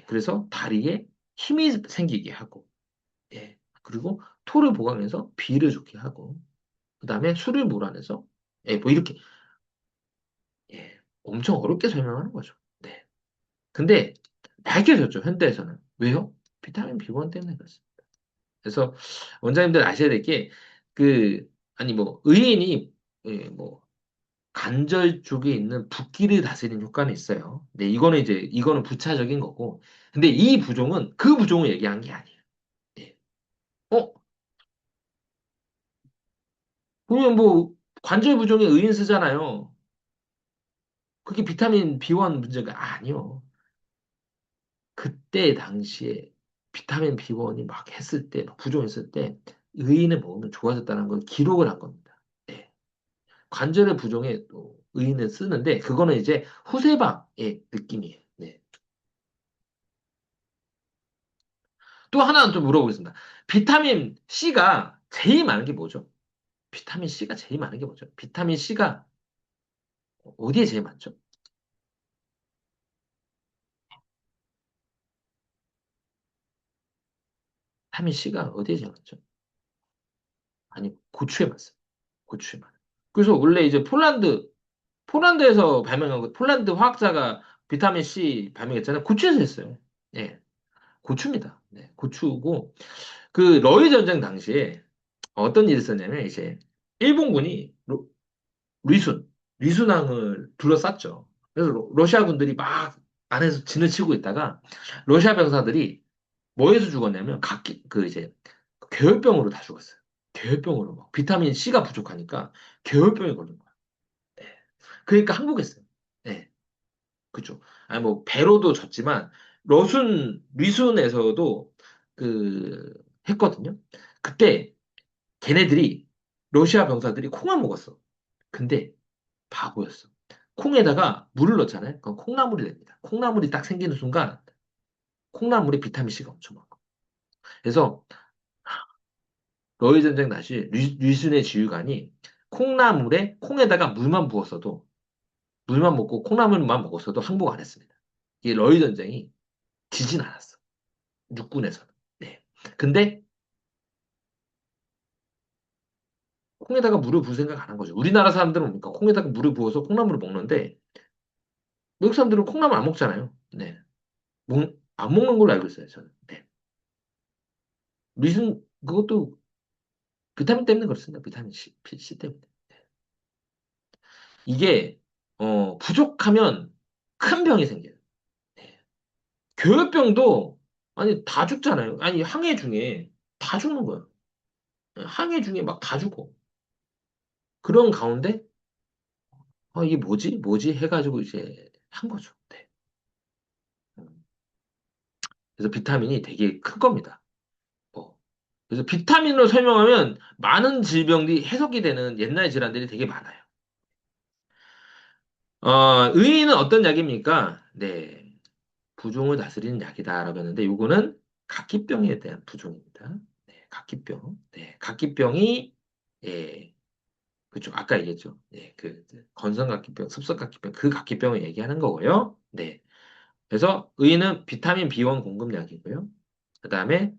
그래서 다리에 힘이 생기게 하고 그리고 토를 보강해서 비를 좋게 하고 그다음에 술을 몰아내서 뭐 이렇게 엄청 어렵게 설명하는 거죠. 네. 근데 밝혀졌죠, 현대에서는. 왜요? 비타민 B1 때문에 그렇습니다. 그래서 원장님들 아셔야 될 게, 그, 아니, 뭐, 의인이, 예, 뭐, 관절 쪽에 있는 붓기를 다스리는 효과는 있어요. 네, 이거는 부차적인 거고. 근데 이 부종은 그 부종을 얘기한 게 아니에요. 예. 어, 보면 뭐, 관절 부종에 의인 쓰잖아요. 그게 비타민 B1 문제가 아니요. 그때 당시에 비타민 B1이 막 했을 때, 막 부종했을 때, 의인을 먹으면 좋아졌다는 걸 기록을 한 겁니다. 네. 관절의 부종에 또 의인을 쓰는데, 그거는 이제 후세방의 느낌이에요. 네. 또 하나 좀 물어보겠습니다. 비타민 C가 제일 많은 게 뭐죠? 비타민 C가 제일 많은 게 뭐죠? 비타민 C가 어디에 제일 많죠? 비타민 C가 어디에 제일 많죠? 아니, 고추에 많습니다. 고추에 많아요. 그래서 원래 이제 폴란드에서 발명한 거, 폴란드 화학자가 비타민 C 발명했잖아요. 고추에서 했어요. 예, 고추입니다. 네, 고추고, 그 러일 전쟁 당시에 어떤 일이 있었냐면, 이제, 일본군이 리순항을 둘러쌌죠. 그래서 러시아 군들이 막 안에서 진을 치고 있다가, 러시아 병사들이 뭐에서 죽었냐면, 이제, 괴혈병으로 다 죽었어요. 괴혈병으로 막, 비타민 C가 부족하니까, 괴혈병이 걸린 거야. 예. 그러니까 항복했어요. 예. 그죠. 아니, 뭐, 배로도 졌지만, 리순에서도 그, 했거든요. 그때, 걔네들이, 러시아 병사들이 콩을 먹었어. 근데, 바보였어. 콩에다가 물을 넣잖아요. 그럼 콩나물이 됩니다. 콩나물이 딱 생기는 순간, 콩나물에 비타민C가 엄청 많고. 그래서, 러일 전쟁 당시, 리순의 지휘관이, 콩에다가 물만 부었어도, 물만 먹고 콩나물만 먹었어도 항복 안 했습니다. 이 러일 전쟁이 지진 않았어. 육군에서는. 네. 근데 콩에다가 물을 부을 생각 안 한 거죠. 우리나라 사람들은 뭡니까? 콩에다가 물을 부어서 콩나물을 먹는데 외국 사람들은 콩나물 안 먹잖아요. 네. 안 먹는 걸로 알고 있어요, 저는. 네. 무슨 그것도 비타민 때문에 그렇습니다. 비타민 C 때문에. 이게 부족하면 큰 병이 생겨요. 네. 교열병도 아니 다 죽잖아요. 아니 항해 중에 다 죽는 거예요. 항해 중에 막 다 죽어. 그런 가운데 이게 뭐지? 뭐지? 해가지고 이제 한 거죠. 네. 음. 그래서 비타민이 되게 큰 겁니다. 뭐. 그래서 비타민으로 설명하면 많은 질병들이 해석이 되는 옛날 질환들이 되게 많아요. 의인은 어떤 약입니까? 네. 부종을 다스리는 약이다라고 했는데, 요거는 각기병에 대한 부종입니다. 네, 각기병. 네, 각기병이, 예, 그쵸. 아까 얘기했죠. 네, 건성각기병, 습성각기병, 그 각기병을 얘기하는 거고요. 네. 그래서 의인은 비타민 B1 공급약이고요. 그 다음에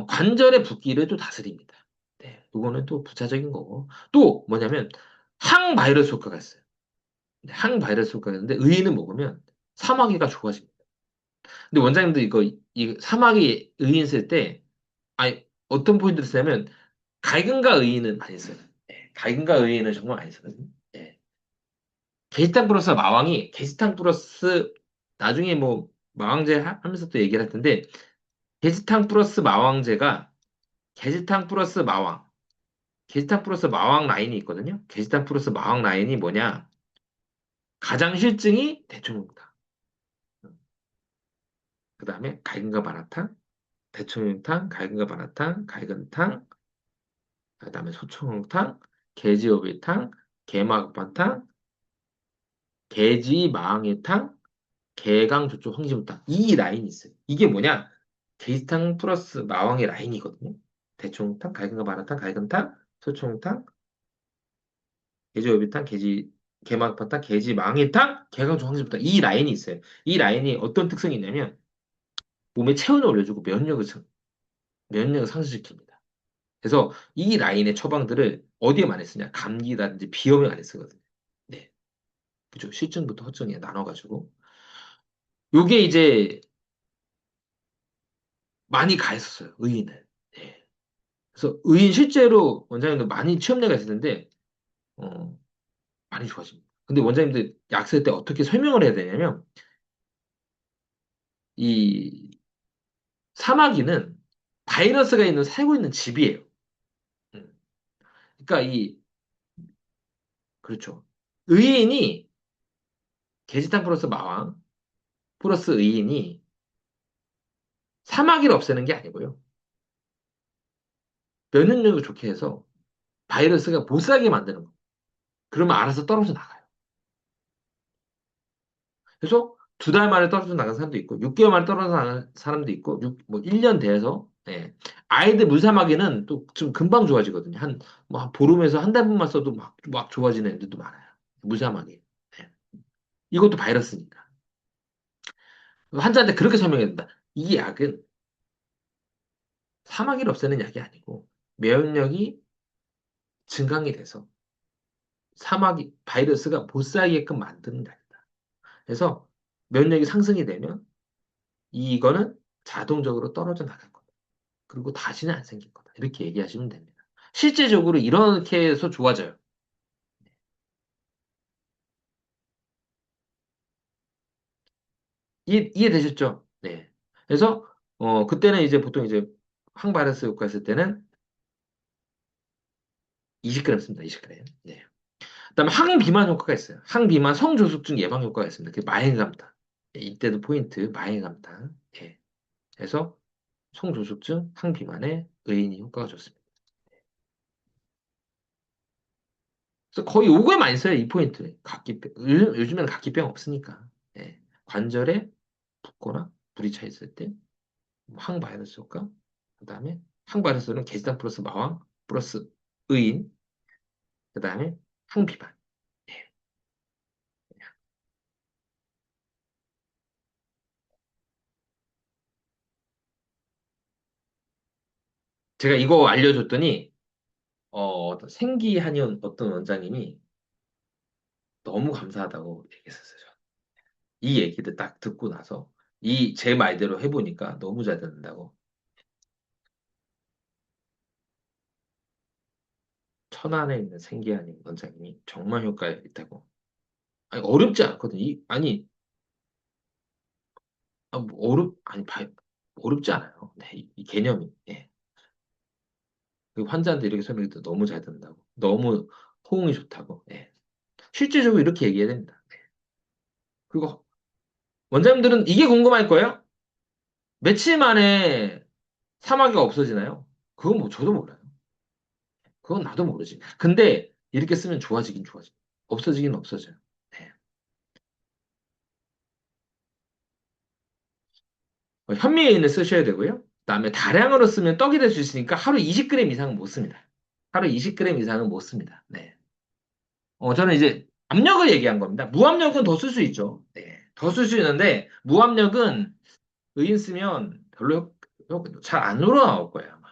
관절의 붓기를 또 다스립니다. 네, 이거는 또 부차적인 거고. 또 뭐냐면 항바이러스 효과가 있어요. 네, 항바이러스 효과가 있는데 의인을 먹으면 사마귀가 좋아집니다. 근데 원장님도 이 사마귀 의인 쓸 때, 아니, 어떤 포인트를 쓰냐면 갈근과 의인은 많이 써요. 네, 갈근과 의인은 정말 많이 쓰거든요. 네. 게시탕 플러스 나중에 뭐 마왕제 하면서 또 얘기를 할 텐데 게시탕 플러스 마왕제가 게시탕 플러스 마왕 게시탕 플러스 마왕 라인이 있거든요. 게시탕 플러스 마왕 라인이 뭐냐? 가장 실증이 대충입니다. 그 다음에 갈근과 마라탕, 대청육탕, 갈근과 마라탕, 갈근탕, 그 다음에 소청탕, 돼지오리탕, 게막반탕, 돼지 마항이탕, 개강조초 황지무탕. 이 라인이 있어요. 이게 뭐냐? 게시탕 플러스 마왕의 라인이거든요. 대청탕, 갈근과 마라탕, 갈근탕, 소청탕, 돼지오리탕, 게막반탕, 돼지 마항이탕, 개강조초 황지무탕. 이 라인이 있어요. 이 라인이 어떤 특성이 있냐면 몸에 체온을 올려주고 면역을 상승시킵니다. 그래서 이 라인의 처방들을 어디에 많이 쓰냐? 감기라든지 비염에 많이 쓰거든요. 네. 그죠? 실증부터 허증에 나눠가지고. 요게 이제 많이 가했었어요, 의인은. 예. 그래서 의인 실제로 원장님도 많이 취업례가 있을 텐데, 어, 많이 좋아집니다. 근데 원장님들 약 쓸 때 어떻게 설명을 해야 되냐면, 이 사마귀는 바이러스가 있는, 살고 있는 집이에요. 음. 그러니까 그렇죠. 의인이, 게시탄 플러스 마왕, 플러스 의인이 사마귀를 없애는 게 아니고요. 면역력을 좋게 해서 바이러스가 못 살게 만드는 거예요. 그러면 알아서 떨어져 나가요. 그래서 2달 만에 떨어져 나간 사람도 있고, 6개월 만에 떨어져 나간 사람도 있고, 뭐 1년 돼서, 예. 아이들 물사마귀는 또 좀 금방 좋아지거든요. 뭐, 한 보름에서 한 달만 써도 막 좋아지는 애들도 많아요. 물사마귀. 예. 이것도 바이러스니까. 환자한테 그렇게 설명해야 된다. 이 약은 사마귀를 없애는 약이 아니고, 면역력이 증강이 돼서 바이러스가 못 살게끔 만드는 약이다. 그래서 면역력이 상승이 되면 이거는 자동적으로 떨어져 나갈 거다. 그리고 다시는 안 생길 거다. 이렇게 얘기하시면 됩니다. 실제적으로 이렇게 해서 좋아져요. 이해되셨죠? 네. 그래서 그때는 이제 보통 이제 항바이러스 효과 있을 때는 20g 씁니다. 20g. 네. 그다음에 항비만 효과가 있어요. 항비만 성조숙증 예방 효과가 있습니다. 그게 마행감탄. 예, 이때도 포인트 마행감탄. 예. 그래서 성조숙증, 항비만에 의인이 효과가 좋습니다. 그래서 거의 요거에 많이 써요, 이 포인트. 각기병. 요즘에는 각기병 없으니까. 예. 관절에 붓거나 물이 차 있을 때, 뭐 항바이러스 효과, 그 다음에 항바이러스는 게시탄 플러스 마왕 플러스 의인, 그 다음에 항비만. 예. 제가 이거 알려줬더니, 어떤 생기한의원 어떤 원장님이 너무 감사하다고 얘기했었어요. 이 얘기를 딱 듣고 나서, 제 말대로 해보니까 너무 잘 듣는다고. 천안에 있는 생기한의 원장님이 정말 효과가 있다고. 아니, 어렵지 않거든. 아니, 뭐 아니, 어렵지 않아요. 네, 이 개념이. 예. 그 환자한테 이렇게 설명해도 너무 잘 듣는다고. 너무 호응이 좋다고. 예. 실질적으로 이렇게 얘기해야 됩니다. 네. 그리고 원장님들은 이게 궁금할 거예요? 며칠 만에 사마귀가 없어지나요? 그건 뭐 저도 몰라요. 그건 나도 모르지. 근데 이렇게 쓰면 좋아지긴 좋아져. 없어지긴 없어져요. 네. 현미인을 쓰셔야 되고요. 그다음에 다량으로 쓰면 떡이 될 수 있으니까 하루 20g 이상은 못 씁니다. 하루 20g 이상은 못 씁니다. 네. 저는 이제 압력을 얘기한 겁니다. 무압력은 더 쓸 수 있죠. 네. 더 쓸 수 있는데 무압력은 의인 쓰면 별로 잘 안 우러나올 거예요, 아마.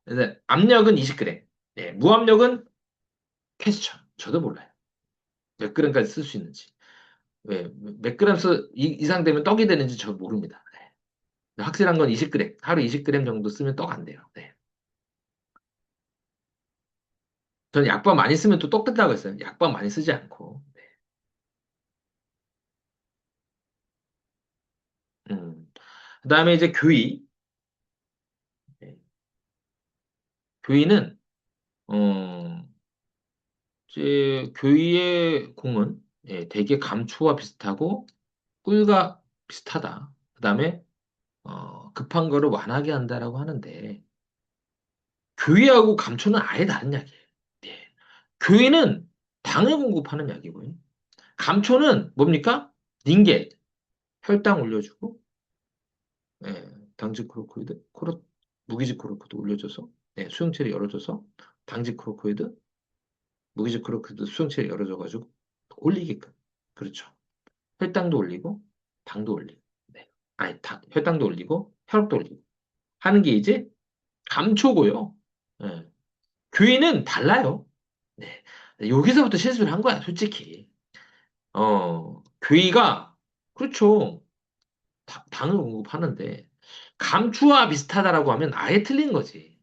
그래서 압력은 20g. 네. 무압력은 캐스천. 저도 몰라요. 몇 g까지 쓸 수 있는지. 왜, 몇 g 이상 되면 떡이 되는지 저 모릅니다. 네. 확실한 건 20g. 하루 20g 정도 쓰면 떡 안 돼요. 네. 저는 약밥 많이 쓰면 또 떡 된다고 했어요. 약밥 많이 쓰지 않고. 음. 그다음에 이제 교의. 네. 교의는 어, 이제 교의의 공은 되게 감초와 비슷하고 꿀과 비슷하다. 그다음에 급한 거를 완하게 한다라고 하는데 교의하고 감초는 아예 다른 약이에요. 예. 교의는 당을 공급하는 약이고요. 감초는 뭡니까? 닌겔, 혈당 올려주고 당직 크로코이드, 무기직 크로코이드 올려줘서 수용체를 열어줘서 당직 크로코이드, 무기직 크로코이드 수용체를 열어줘가지고 올리게끔. 그렇죠. 혈당도 올리고 당도 올리고. 네. 아니, 혈당도 올리고 혈압도 올리고 하는 게 이제 감초고요. 예. 교회는 달라요. 네. 여기서부터 실수를 한 거야, 솔직히. 교회가 그렇죠. 당을 공급하는데 감추와 비슷하다라고 하면 아예 틀린 거지.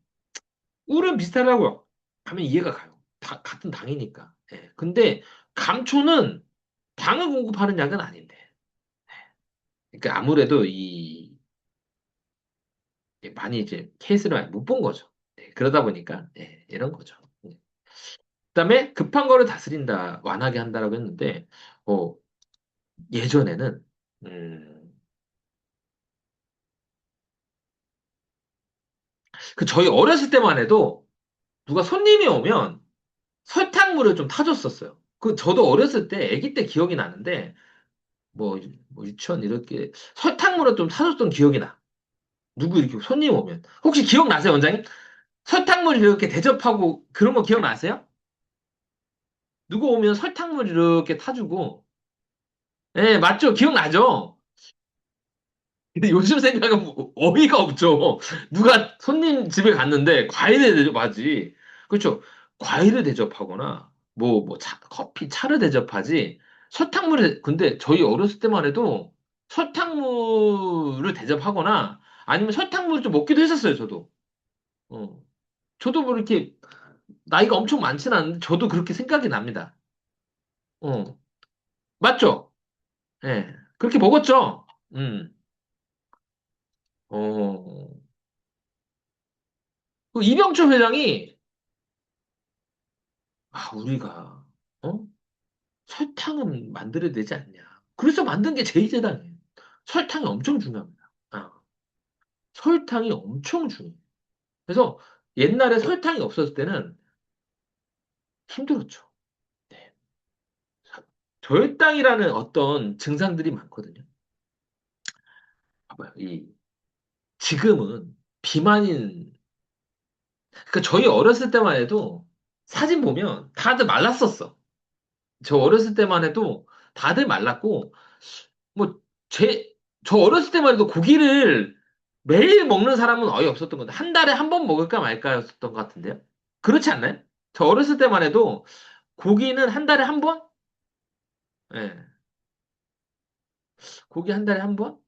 꿀은 비슷하다고 하면 이해가 가요. 같은 당이니까. 예. 근데 감초는 당을 공급하는 약은 아닌데. 그러니까 아무래도 많이 이제 케이스를 많이 못 본 거죠. 예, 그러다 보니까 이런 거죠. 예. 그다음에 급한 거를 다스린다, 완하게 한다라고 했는데 어, 예전에는 음, 그 저희 어렸을 때만 해도 누가 손님이 오면 설탕물을 좀 타줬었어요. 그 저도 어렸을 때 아기 때 기억이 나는데 뭐 유치원 이렇게 설탕물을 좀 타줬던 기억이 나. 누구 이렇게 손님 오면 혹시 기억나세요, 원장님? 설탕물 이렇게 대접하고 그런 거 기억나세요? 누구 오면 설탕물 이렇게 타주고 예, 맞죠? 기억나죠? 근데 요즘 생각은 어이가 없죠. 누가 손님 집에 갔는데 과일을 대접하지. 그렇죠? 과일을 대접하거나 커피, 차를 대접하지. 근데 저희 어렸을 때만 해도 설탕물을 대접하거나 아니면 설탕물을 좀 먹기도 했었어요, 저도. 어. 저도 뭐 이렇게 나이가 엄청 많지는 않은데 저도 그렇게 생각이 납니다. 어. 맞죠? 예. 그렇게 먹었죠? 음. 어. 그 이병철 회장이 우리가 어? 설탕은 만들어야 되지 않냐. 그래서 만든 게 제2제당이에요. 설탕이 엄청 중요합니다. 설탕이 엄청 중요해요. 그래서 옛날에 설탕이 없었을 때는 힘들었죠. 네. 저혈당이라는 어떤 증상들이 많거든요. 봐봐요. 지금은 비만인, 그러니까 저희 어렸을 때만 해도 사진 보면 다들 말랐었어. 저 어렸을 때만 해도 다들 말랐고, 뭐, 제, 저 어렸을 때만 해도 고기를 매일 먹는 사람은 거의 없었던 건데, 한 달에 한 번 먹을까 말까였었던 것 같은데요? 그렇지 않나요? 저 어렸을 때만 해도 고기는 한 달에 한 번? 예. 고기 한 달에 한 번?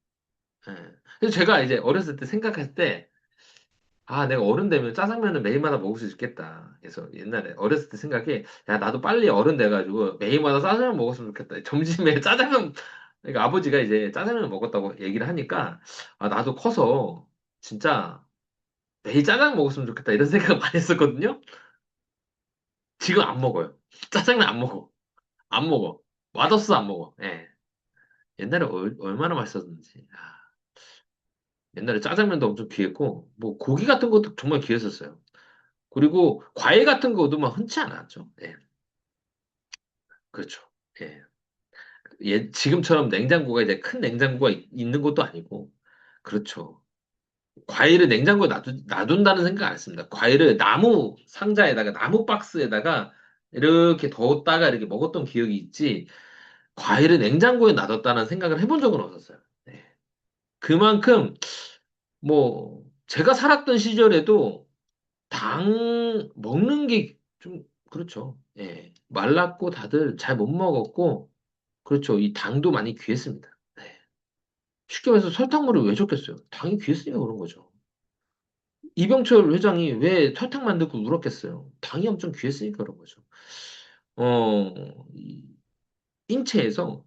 예. 그래서 제가 이제 어렸을 때 생각할 때, 내가 어른 되면 짜장면을 매일마다 먹을 수 있겠다. 그래서 옛날에 어렸을 때 생각해, 야, 나도 빨리 어른 돼가지고 매일마다 짜장면 먹었으면 좋겠다. 점심에 짜장면, 그러니까 아버지가 이제 짜장면을 먹었다고 얘기를 하니까, 나도 커서 진짜 매일 짜장면 먹었으면 좋겠다. 이런 생각 많이 했었거든요. 지금 안 먹어요. 짜장면 안 먹어. 안 먹어. 맛없어 안 먹어. 예. 옛날에 얼마나 맛있었는지. 옛날에 짜장면도 엄청 귀했고, 뭐 고기 같은 것도 정말 귀했었어요. 그리고 과일 같은 것도 막 흔치 않았죠. 예, 그렇죠. 예. 지금처럼 냉장고가 이제 큰 냉장고가 있는 것도 아니고, 그렇죠. 과일을 냉장고에 놔둔다는 생각 안 했습니다. 과일을 나무 상자에다가, 나무 박스에다가 이렇게 뒀다가 이렇게 먹었던 기억이 있지, 과일을 냉장고에 놔뒀다는 생각을 해본 적은 없었어요. 예. 그만큼, 제가 살았던 시절에도 당 먹는 게 좀 그렇죠. 예. 말랐고 다들 잘 못 먹었고 그렇죠. 이 당도 많이 귀했습니다. 네. 쉽게 말해서 설탕물을 왜 줬겠어요? 당이 귀했으니까 그런 거죠. 이병철 회장이 왜 설탕 만들고 울었겠어요? 당이 엄청 귀했으니까 그런 거죠. 이 인체에서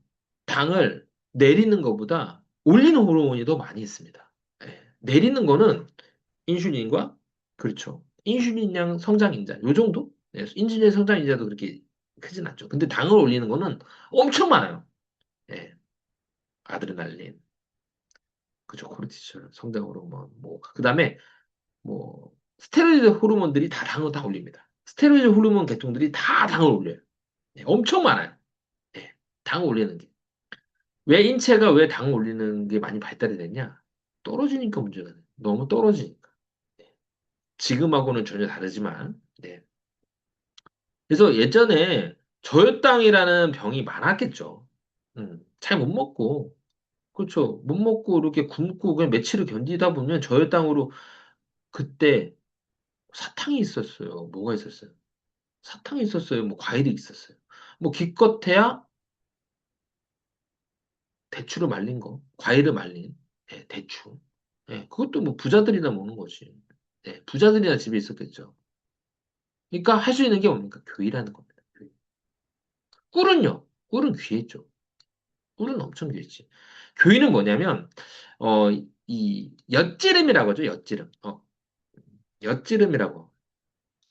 당을 내리는 것보다 올리는 호르몬이 더 많이 있습니다. 예. 내리는 거는 인슐린과 그렇죠. 인슐린량 성장인자 요 정도? 네, 인슐린 성장인자도 그렇게 크진 않죠. 근데 당을 올리는 거는 엄청 많아요. 예, 아드레날린, 그죠, 코르티솔, 성장 호르몬, 그다음에 스테로이드 호르몬들이 다 당을 다 올립니다. 스테로이드 호르몬 계통들이 다 당을 올려요. 예, 엄청 많아요. 예, 당을 올리는 게. 왜 인체가 당을 올리는 게 많이 발달이 됐냐? 떨어지니까 문제가 돼. 너무 떨어지니까. 예, 지금하고는 전혀 다르지만, 네. 그래서 예전에 저혈당이라는 병이 많았겠죠. 잘 못 먹고, 그렇죠. 못 먹고 이렇게 굶고 그냥 며칠을 견디다 보면 저혈당으로 그때 사탕이 있었어요. 뭐가 있었어요? 사탕이 있었어요. 뭐 과일이 있었어요. 뭐 기껏해야 대추를 말린 거, 과일을 말린. 예, 대충. 예, 그것도 뭐 부자들이나 먹는 거지. 예, 부자들이나 집에 있었겠죠. 그러니까 할 수 있는 게 뭡니까? 교회라는 겁니다. 교회. 꿀은요? 꿀은 귀했죠. 꿀은 엄청 귀했지. 교회는 뭐냐면, 이 엿지름이라고 하죠, 엿지름. 엿지름이라고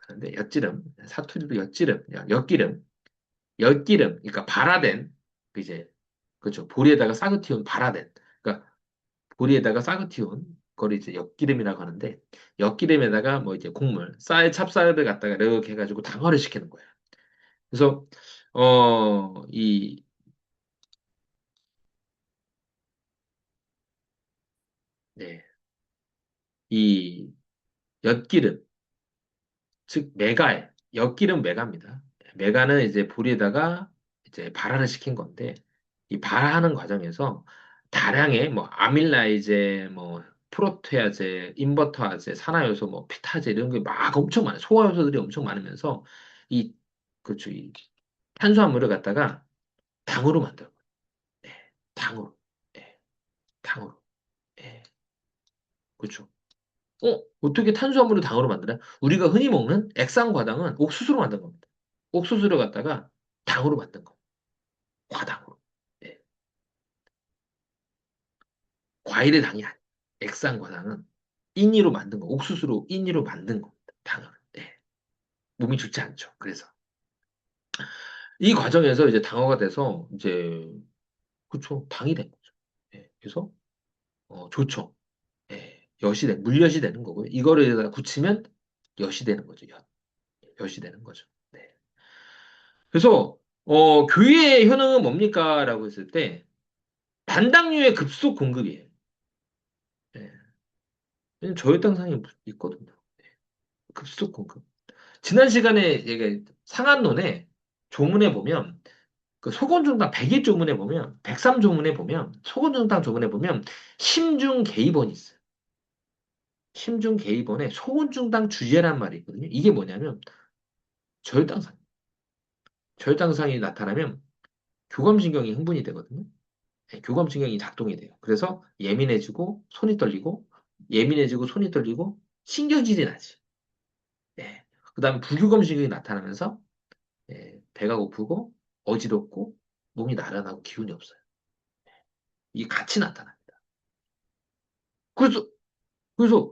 하는데, 엿지름. 사투리로 엿지름, 엿기름. 엿기름, 그러니까 발화된, 그 이제, 그렇죠. 보리에다가 싹을 틔운 발화된. 그러니까 보리에다가 싹을 틔운 그걸 이제 엿기름이라고 하는데, 엿기름에다가 뭐 이제 곡물, 찹쌀을 갖다가 이렇게 해가지고 당화를 시키는 거예요. 그래서, 어, 이, 네, 이 엿기름, 즉 메가에 엿기름 메가입니다. 메가는 이제 불에다가 이제 발화를 시킨 건데 이 발화하는 과정에서 다량의 뭐 아밀라이제, 뭐 프로테아제, 인버터아제, 산화요소, 뭐 피타제 이런 게 막 엄청 많아요. 소화요소들이 엄청 많으면서 이 그렇죠. 이 탄수화물을 갖다가 당으로 만들어요. 예, 당으로. 예, 당으로. 예, 그렇죠. 어떻게 탄수화물을 당으로 만드나? 우리가 흔히 먹는 액상과당은 옥수수로 만든 겁니다. 옥수수를 갖다가 당으로 만든 거. 과당으로. 예. 과일의 당이 아니에요. 액상과당은 인위로 만든 거. 옥수수로 인위로 만든 겁니다. 당을. 예. 몸이 좋지 않죠. 그래서. 이 과정에서 이제 당화가 돼서 이제, 그쵸. 당이 된 거죠. 예. 그래서, 좋죠. 예. 물엿이 되는 거고요. 이거를 여기다 굳히면 엿이 되는 거죠. 엿이 되는 거죠. 네. 그래서 교회의 효능은 뭡니까? 라고 했을 때 단당류의 급속 공급이에요. 예. 왜냐면 저혈당상이 있거든요. 급속 공급. 지난 시간에 얘가 상한론에 조문에 보면 그 소곤중당 100일 조문에 보면 103 조문에 보면 소곤중당 조문에 보면 심중 개입원이 있어요. 심중 개입원에 소곤중당 주제란 말이 있거든요. 이게 뭐냐면 저혈당상. 저혈당상이 나타나면 교감신경이 흥분이 되거든요. 교감신경이 작동이 돼요. 그래서 예민해지고 손이 떨리고 예민해지고 손이 떨리고 신경질이 나지. 예. 그다음에 부교감신경이 나타나면서 배가 고프고 어지럽고 몸이 나른하고 기운이 없어요. 이게 같이 나타납니다. 그래서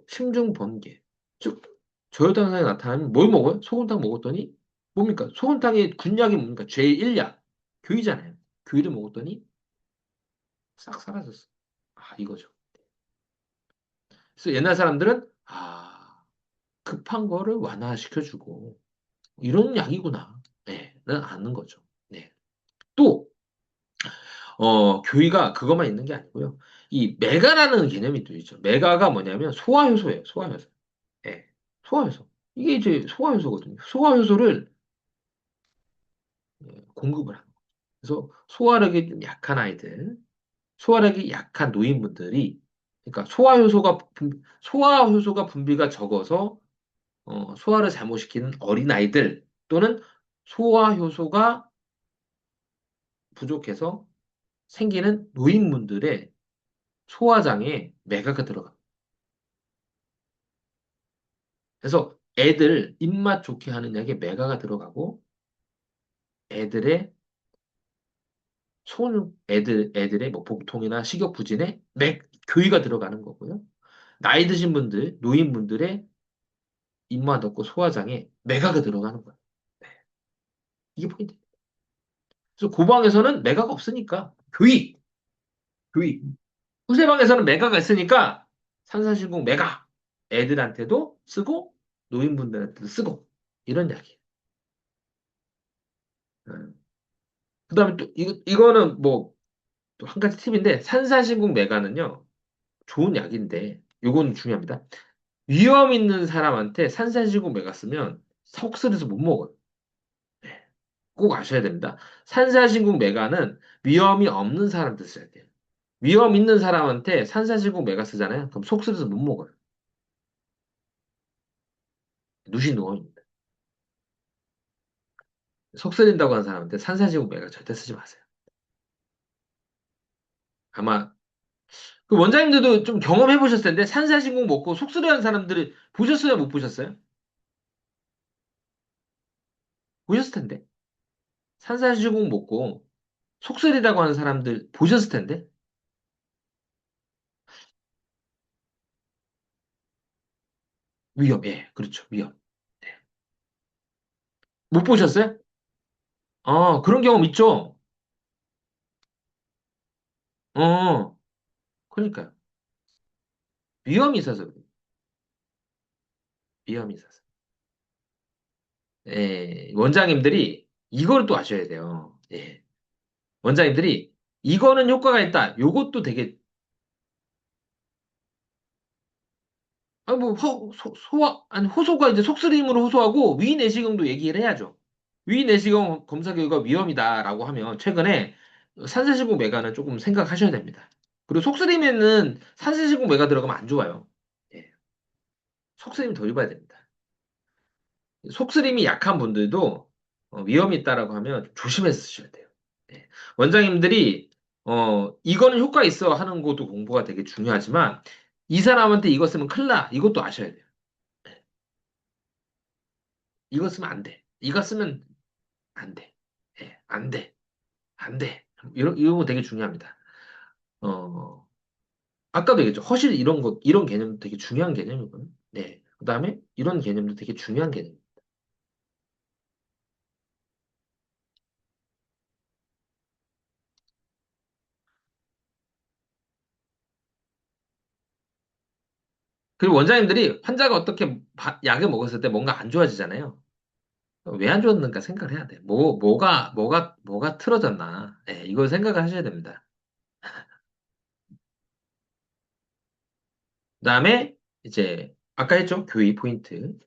심중 번개 즉 저혈당상이 나타나면 뭘 먹어요? 소금탕 먹었더니 뭡니까? 소금탕의 군약이 뭡니까? 제1약 교이잖아요. 교이를 먹었더니 싹 사라졌어. 아 이거죠. 그래서 옛날 사람들은 급한 거를 완화시켜주고 이런 약이구나. 네, 는 아는 거죠. 네. 또 교의가 그것만 있는 게 아니고요. 이 메가라는 개념이 또 있죠. 메가가 뭐냐면 소화효소예요. 소화효소. 네. 소화효소. 이게 이제 소화효소거든요. 소화효소를 공급을 하는 거예요. 그래서 소화력이 좀 약한 아이들, 소화력이 약한 노인분들이 그러니까 소화효소가 분비가 적어서 소화를 잘못시키는 어린아이들 또는 소화효소가 부족해서 생기는 노인분들의 소화장에 메가가 들어갑니다. 그래서 애들 입맛 좋게 하는 약에 메가가 들어가고 애들의 애들의 뭐 복통이나 식욕 부진에 교이가 들어가는 거고요. 나이 드신 분들, 노인분들의 입맛 없고 소화장에 메가가 들어가는 거예요. 네, 이게 포인트. 그래서 고방에서는 메가가 없으니까 교이. 후세방에서는 메가가 있으니까 산산신공 메가 애들한테도 쓰고 노인분들한테도 쓰고 이런 이야기. 그다음에 또 이거는 뭐 또 한 가지 팁인데 산산신공 메가는요 좋은 약인데 요거는 중요합니다. 위험 있는 사람한테 산산신공 메가 쓰면 속쓰려서 못 먹어요. 네, 꼭 아셔야 됩니다. 산산신공 메가는 위험이 없는 사람한테 써야 돼요. 위험 있는 사람한테 산산신공 메가 쓰잖아요. 그럼 속쓰려서 못 먹어요. 누시누워입니다. 속 쓰린다고 하는 사람한테 산산지구 메가 절대 쓰지 마세요. 아마 그 원장님들도 좀 경험해 보셨을 텐데 산사신국 먹고 속쓰려는 사람들을 보셨어요? 못 보셨어요? 보셨을 텐데. 산사신국 먹고 속쓰리라고 하는 사람들 보셨을 텐데. 위험, 예, 그렇죠. 위험. 네. 못 보셨어요? 그런 경험 있죠? 어, 그러니까요. 위험이 있어서 그래요. 위험이 있어서. 예, 원장님들이 이걸 또 아셔야 돼요. 예. 원장님들이 이거는 효과가 있다. 요것도 되게, 아니, 호소가 이제 속쓰림으로 호소하고 위내시경도 얘기를 해야죠. 위내시경 검사 결과 위험이다라고 하면 최근에 산세시국 메가는 조금 생각하셔야 됩니다. 그리고 속쓰림에는 산세시국 메가 들어가면 안 좋아요. 예. 속쓰림 더 입어야 됩니다. 속쓰림이 약한 분들도 위험이 있다라고 하면 조심해서 쓰셔야 돼요. 예. 원장님들이 이거는 효과 있어 하는 것도 공부가 되게 중요하지만 이 사람한테 이거 쓰면 큰일 나. 이것도 아셔야 돼요. 예. 이거 쓰면 안 돼. 이거 쓰면 안 돼. 예, 안 돼. 안 돼. 이런 거 되게 중요합니다. 어, 아까도 얘기했죠. 허실 이런 거, 이런 개념도 되게 중요한 개념이거든요. 네. 그 다음에 이런 개념도 되게 중요한 개념. 그리고 원장님들이 환자가 어떻게 약을 먹었을 때 뭔가 안 좋아지잖아요. 왜 안 좋았는가 생각을 해야 돼. 뭐가 틀어졌나. 네, 이걸 생각을 하셔야 됩니다. 그 다음에 이제 아까 했죠. 교의 포인트.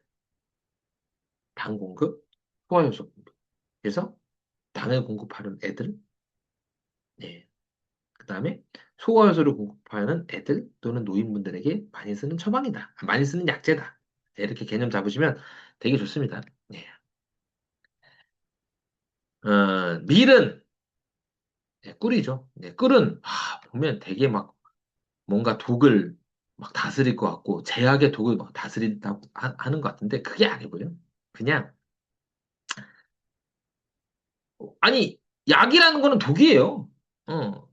당 공급, 소화효소 공급. 그래서 당을 공급하는 애들, 네. 그 다음에 소화효소를 공급하는 애들 또는 노인분들에게 많이 쓰는 처방이다. 많이 쓰는 약제다. 네, 이렇게 개념 잡으시면 되게 좋습니다. 네. 밀은 네, 꿀이죠. 네, 꿀은 보면 되게 막 뭔가 독을 막 다스릴 것 같고 제약의 독을 막 다스린다고 하는 것 같은데 그게 아니고요. 그냥 아니 약이라는 거는 독이에요. 어,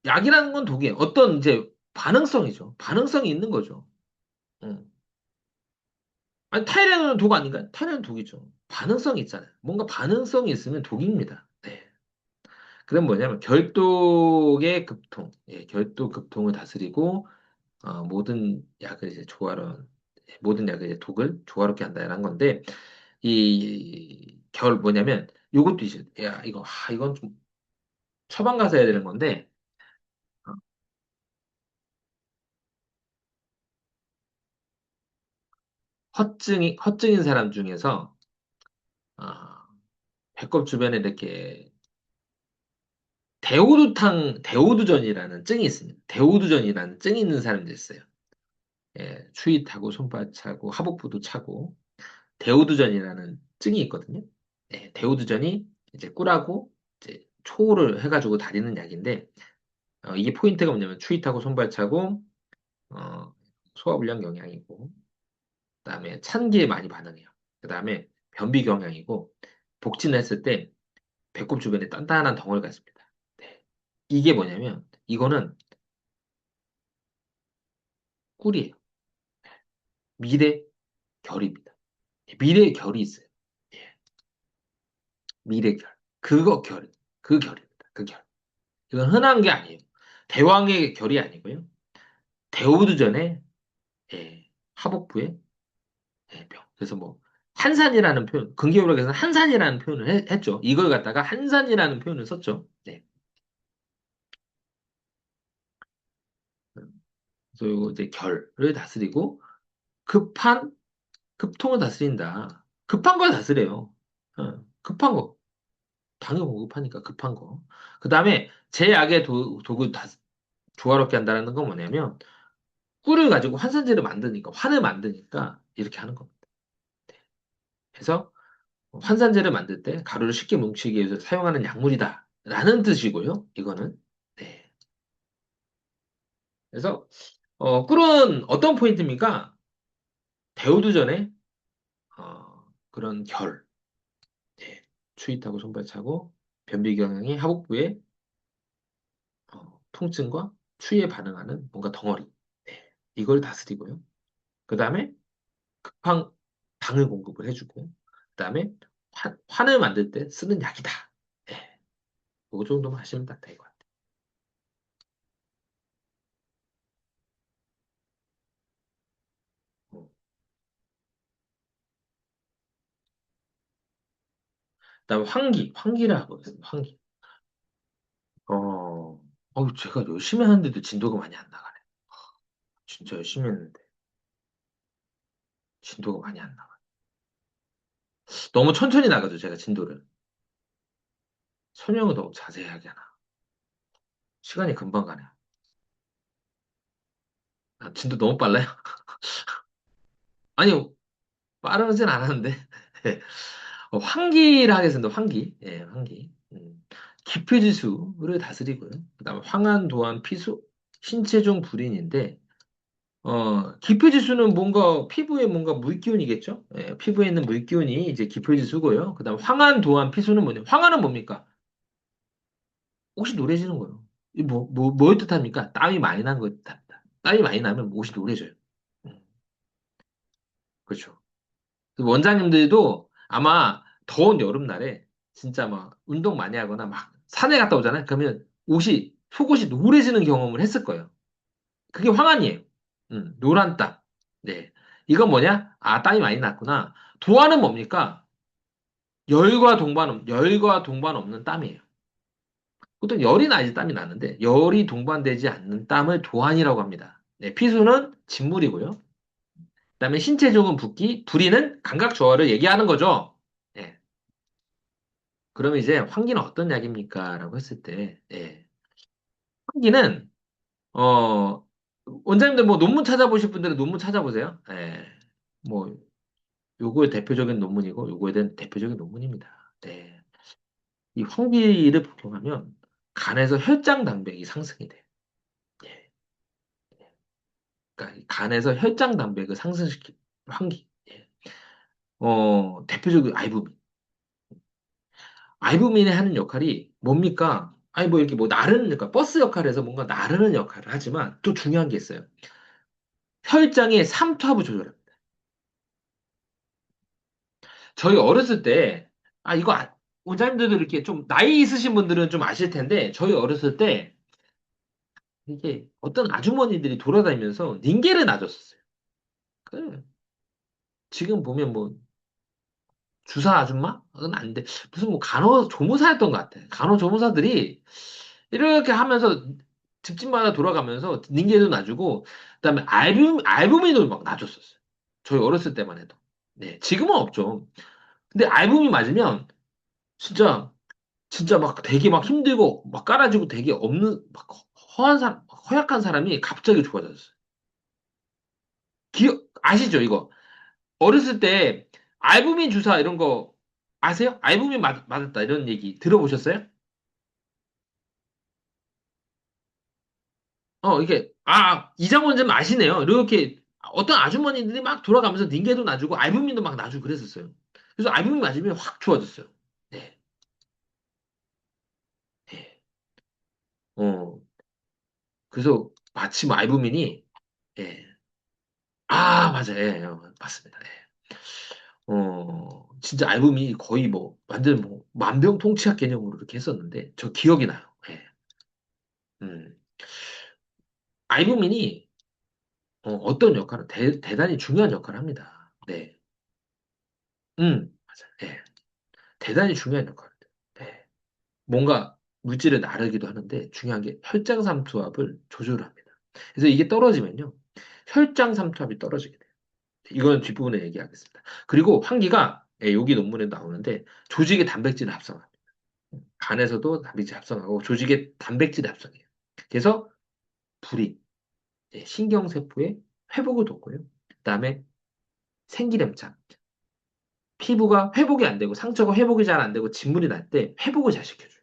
약이라는 건 독이에요. 어떤 이제 반응성이죠. 반응성이 있는 거죠. 어. 아니 타이레놀은 독 아닌가요? 타이레놀은 독이죠. 반응성이 있잖아요. 뭔가 반응성이 있으면 독입니다. 네. 그건 뭐냐면 결독의 급통, 예, 결독 급통을 다스리고 모든 약을 이제 모든 약을 이제 독을 조화롭게 한다는 건데, 이 결 뭐냐면, 요것도 이제, 야, 이건 좀 처방 가서 해야 되는 건데, 어, 허증인 사람 중에서, 어, 배꼽 주변에 이렇게 대오두전이라는 증이 있습니다. 대오두전이라는 증이 있는 사람도 있어요. 예, 추위 타고 손발 차고 하복부도 차고, 대오두전이라는 증이 있거든요. 네, 대오두전이 이제 꿀하고 이제 초를 해가지고 다리는 약인데 이게 포인트가 뭐냐면 추위 타고 손발 차고 어, 소화불량 영향이고 그다음에 찬기에 많이 반응해요. 그다음에 변비 경향이고 복진을 했을 때 배꼽 주변에 단단한 덩어리가 있습니다. 네. 이게 뭐냐면 이거는 꿀이에요. 밀의 결입니다. 밀의 결이 있어요. 예, 밀의 결. 그거 결. 그 결입니다. 그 결. 이건 흔한 게 아니에요. 대왕의 결이 아니고요. 대우도 전에 예, 하복부에 예, 병. 그래서 뭐 한산이라는 표현, 근기의학에서는 한산이라는 표현을 했죠. 이걸 갖다가 한산이라는 표현을 썼죠. 네. 그래서 이거 이제 결을 다스리고 급한 급통을 다스린다. 급한 걸 다스려요. 급한 거. 당연 공급하니까 급한 거. 그 다음에 제약의 독을 조화롭게 한다는 건 뭐냐면 꿀을 가지고 환산제를 만드니까 환을 만드니까 이렇게 하는 겁니다. 그래서 환산제를 만들 때 가루를 쉽게 뭉치기 위해서 사용하는 약물이다. 라는 뜻이고요. 이거는. 네. 그래서 꿀은 어떤 포인트입니까? 데우기 전에 그런 결, 예, 추위 타고 손발 차고 변비 경향이 하복부에 통증과 추위에 반응하는 뭔가 덩어리, 예, 이걸 다스리고요. 그 다음에 급한 당을 공급을 해주고, 그 다음에 환을 만들 때 쓰는 약이다. 예, 그 정도만 하시면 딱 될 것 같아요. 어, 그다음에 환기를 하고 있습니다. 환기. 제가 열심히 하는데도 진도가 많이 안 나가네. 진짜 열심히 했는데 진도가 많이 안 나가. 너무 천천히 나가죠, 제가 진도를. 설명을 너무 자세하게 하나. 시간이 금방 가네요. 아, 진도 너무 빨라요? 아니, 빠르진 않았는데. 환기를 하겠습니다, 환기. 예, 환기. 기표지수를 다스리고요. 그다음에 황한, 도안, 피수, 신체중 불인인데, 기표지수는 뭔가 피부에 뭔가 물기운이겠죠? 예, 피부에 있는 물기운이 이제 기표지수고요. 그다음 황한, 도안, 피수는 뭐냐? 황한은 뭡니까? 옷이 노래지는 거예요. 이 뭘 뜻합니까? 땀이 많이 난 거 뜻합니다. 땀이 많이 나면 옷이 노래져요. 음, 그렇죠. 그 원장님들도 아마 더운 여름날에 진짜 막 운동 많이 하거나 막 산에 갔다 오잖아요. 그러면 속옷이 노래지는 경험을 했을 거예요. 그게 황한이에요. 노란 땀. 네. 이건 뭐냐? 아, 땀이 많이 났구나. 도화는 뭡니까? 열과 동반 없는 땀이에요. 보통 열이 나야지 땀이 나는데, 열이 동반되지 않는 땀을 도환이라고 합니다. 네, 피수는 진물이고요. 그다음에 신체적인 붓기, 불이는 감각 저하를 얘기하는 거죠. 네. 그럼 이제 환기는 어떤 약입니까? 라고 했을 때, 예. 환기는, 어, 원장님들 뭐 논문 찾아보실 분들은 논문 찾아보세요. 예. 뭐, 요거의 대표적인 논문이고, 요거에 대한 대표적인 논문입니다. 네. 이 환기를 복용하면 간에서 혈장 단백이 상승이 돼요. 예. 그러니까 이 간에서 혈장 단백을 상승시키는 환기. 예. 대표적인 아이부민. 아이부민이 하는 역할이 뭡니까? 아니, 뭐, 이렇게 뭐, 나르는 역할, 버스 역할에서 뭔가 나르는 역할을 하지만 또 중요한 게 있어요. 혈장의 삼투압을 조절합니다. 저희 어렸을 때, 아, 원장님들도 이렇게 좀 나이 있으신 분들은 좀 아실 텐데, 저희 어렸을 때, 이게 어떤 아주머니들이 돌아다니면서 닌게를 놔줬었어요. 그, 지금 보면 뭐, 주사 아줌마? 그건 안 돼. 무슨 뭐 간호조무사였던 것 같아. 간호조무사들이 이렇게 하면서 집집마다 돌아가면서 닌게도 놔주고, 그다음에 알부민을 막 놔줬었어요. 저희 어렸을 때만 해도. 네, 지금은 없죠. 근데 알부민 맞으면 진짜 진짜 막 되게 막 힘들고 막 깔아주고 되게 없는 막 허약한 사람이 갑자기 좋아졌어요. 아시죠, 이거? 어렸을 때 알부민 주사 이런 거 아세요? 알부민 맞았다 이런 얘기 들어보셨어요? 이장원 좀 아시네요. 이렇게 어떤 아주머니들이 막 돌아가면서 닌게도 놔주고 알부민도 막 놔주고 그랬었어요. 그래서 알부민 맞으면 확 좋아졌어요. 네. 네. 어, 그래서 마침 알부민이 예. 맞아요. 예, 맞습니다. 예. 진짜 알부민이 거의 뭐 완전 뭐 만병통치약 개념으로 이렇게 했었는데 저 기억이 나요. 예. 음. 알부민이 어떤 역할을 대단히 중요한 역할을 합니다. 네. 맞아요. 예. 대단히 중요한 역할을 해요. 네. 뭔가 물질을 나르기도 하는데 중요한 게 혈장 삼투압을 조절합니다. 그래서 이게 떨어지면요. 혈장 삼투압이 떨어지게 돼요. 이건 뒷부분에 얘기하겠습니다. 그리고 환기가 여기 논문에 나오는데 조직의 단백질을 합성합니다. 간에서도 단백질 합성하고 조직의 단백질 합성해요. 그래서 불이 신경세포의 회복을 돕고요. 그다음에 생기렴장, 피부가 회복이 안 되고 상처가 회복이 잘 안 되고 진물이 날 때 회복을 잘 시켜줘요.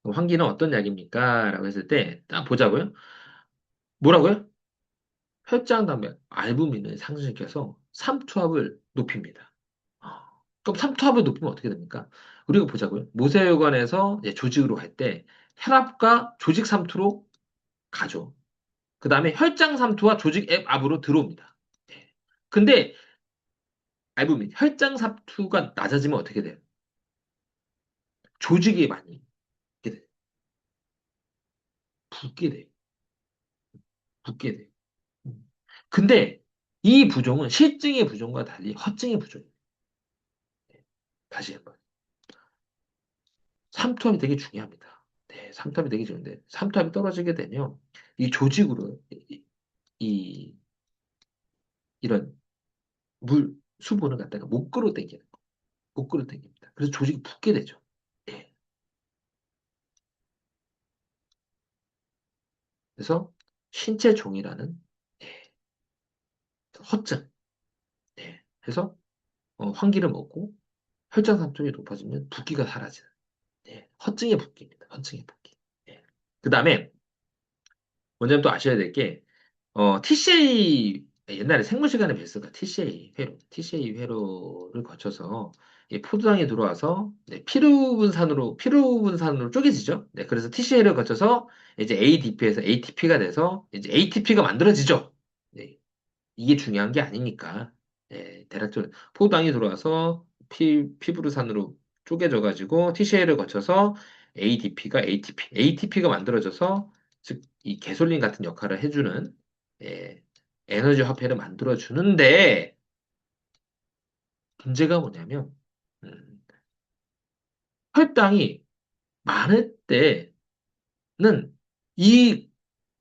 그럼 환기는 어떤 약입니까? 라고 했을 때, 딱 보자고요. 뭐라고요? 혈장 단백, 알부민을 상승시켜서 삼투압을 높입니다. 그럼 삼투압을 높이면 어떻게 됩니까? 우리가 보자고요. 모세혈관에서 이제 조직으로 갈 때 혈압과 조직 삼투로 가죠. 그 다음에 혈장 삼투와 조직 앱 압으로 들어옵니다. 예. 근데 알부민, 혈장 삼투가 낮아지면 어떻게 돼요? 조직이 많이 붓게 돼요. 붓게 돼요. 붓게 돼요. 음. 근데 이 부종은 실증의 부종과 달리 허증의 부종이에요. 다시 한번. 삼투압이 되게 중요합니다. 네, 삼투압이 되게 중요한데, 삼투압이 떨어지게 되면 이 조직으로 이, 이런 수분을 갖다가 못 끌어당기는 거. 못 끌어당깁니다. 그래서 조직이 붓게 되죠. 예. 그래서 신체종이라는 예, 허증. 예. 해서 환기를 먹고 혈장 산통이 높아지면 붓기가 사라지는 예. 허증의 붓기입니다. 허증의 붓기. 예. 그 다음에 원장님 또 아셔야 될 게, TCA, 옛날에 생물 시간에 뵀을 까 TCA 회로. TCA 회로를 거쳐서 포도당이 들어와서 네, 피루분산으로 쪼개지죠. 네, 그래서 TCA를 거쳐서 이제 ADP에서 ATP가 돼서 이제 ATP가 만들어지죠. 네, 이게 중요한 게 아니니까. 예, 대략적으로 포도당이 들어와서 피부르산으로 쪼개져 가지고 TCA를 거쳐서 ADP가 ATP가 만들어져서 즉 이 개솔린 같은 역할을 해주는 예, 에너지 화폐를 만들어 주는데 문제가 뭐냐면 음, 혈당이 많을 때는 이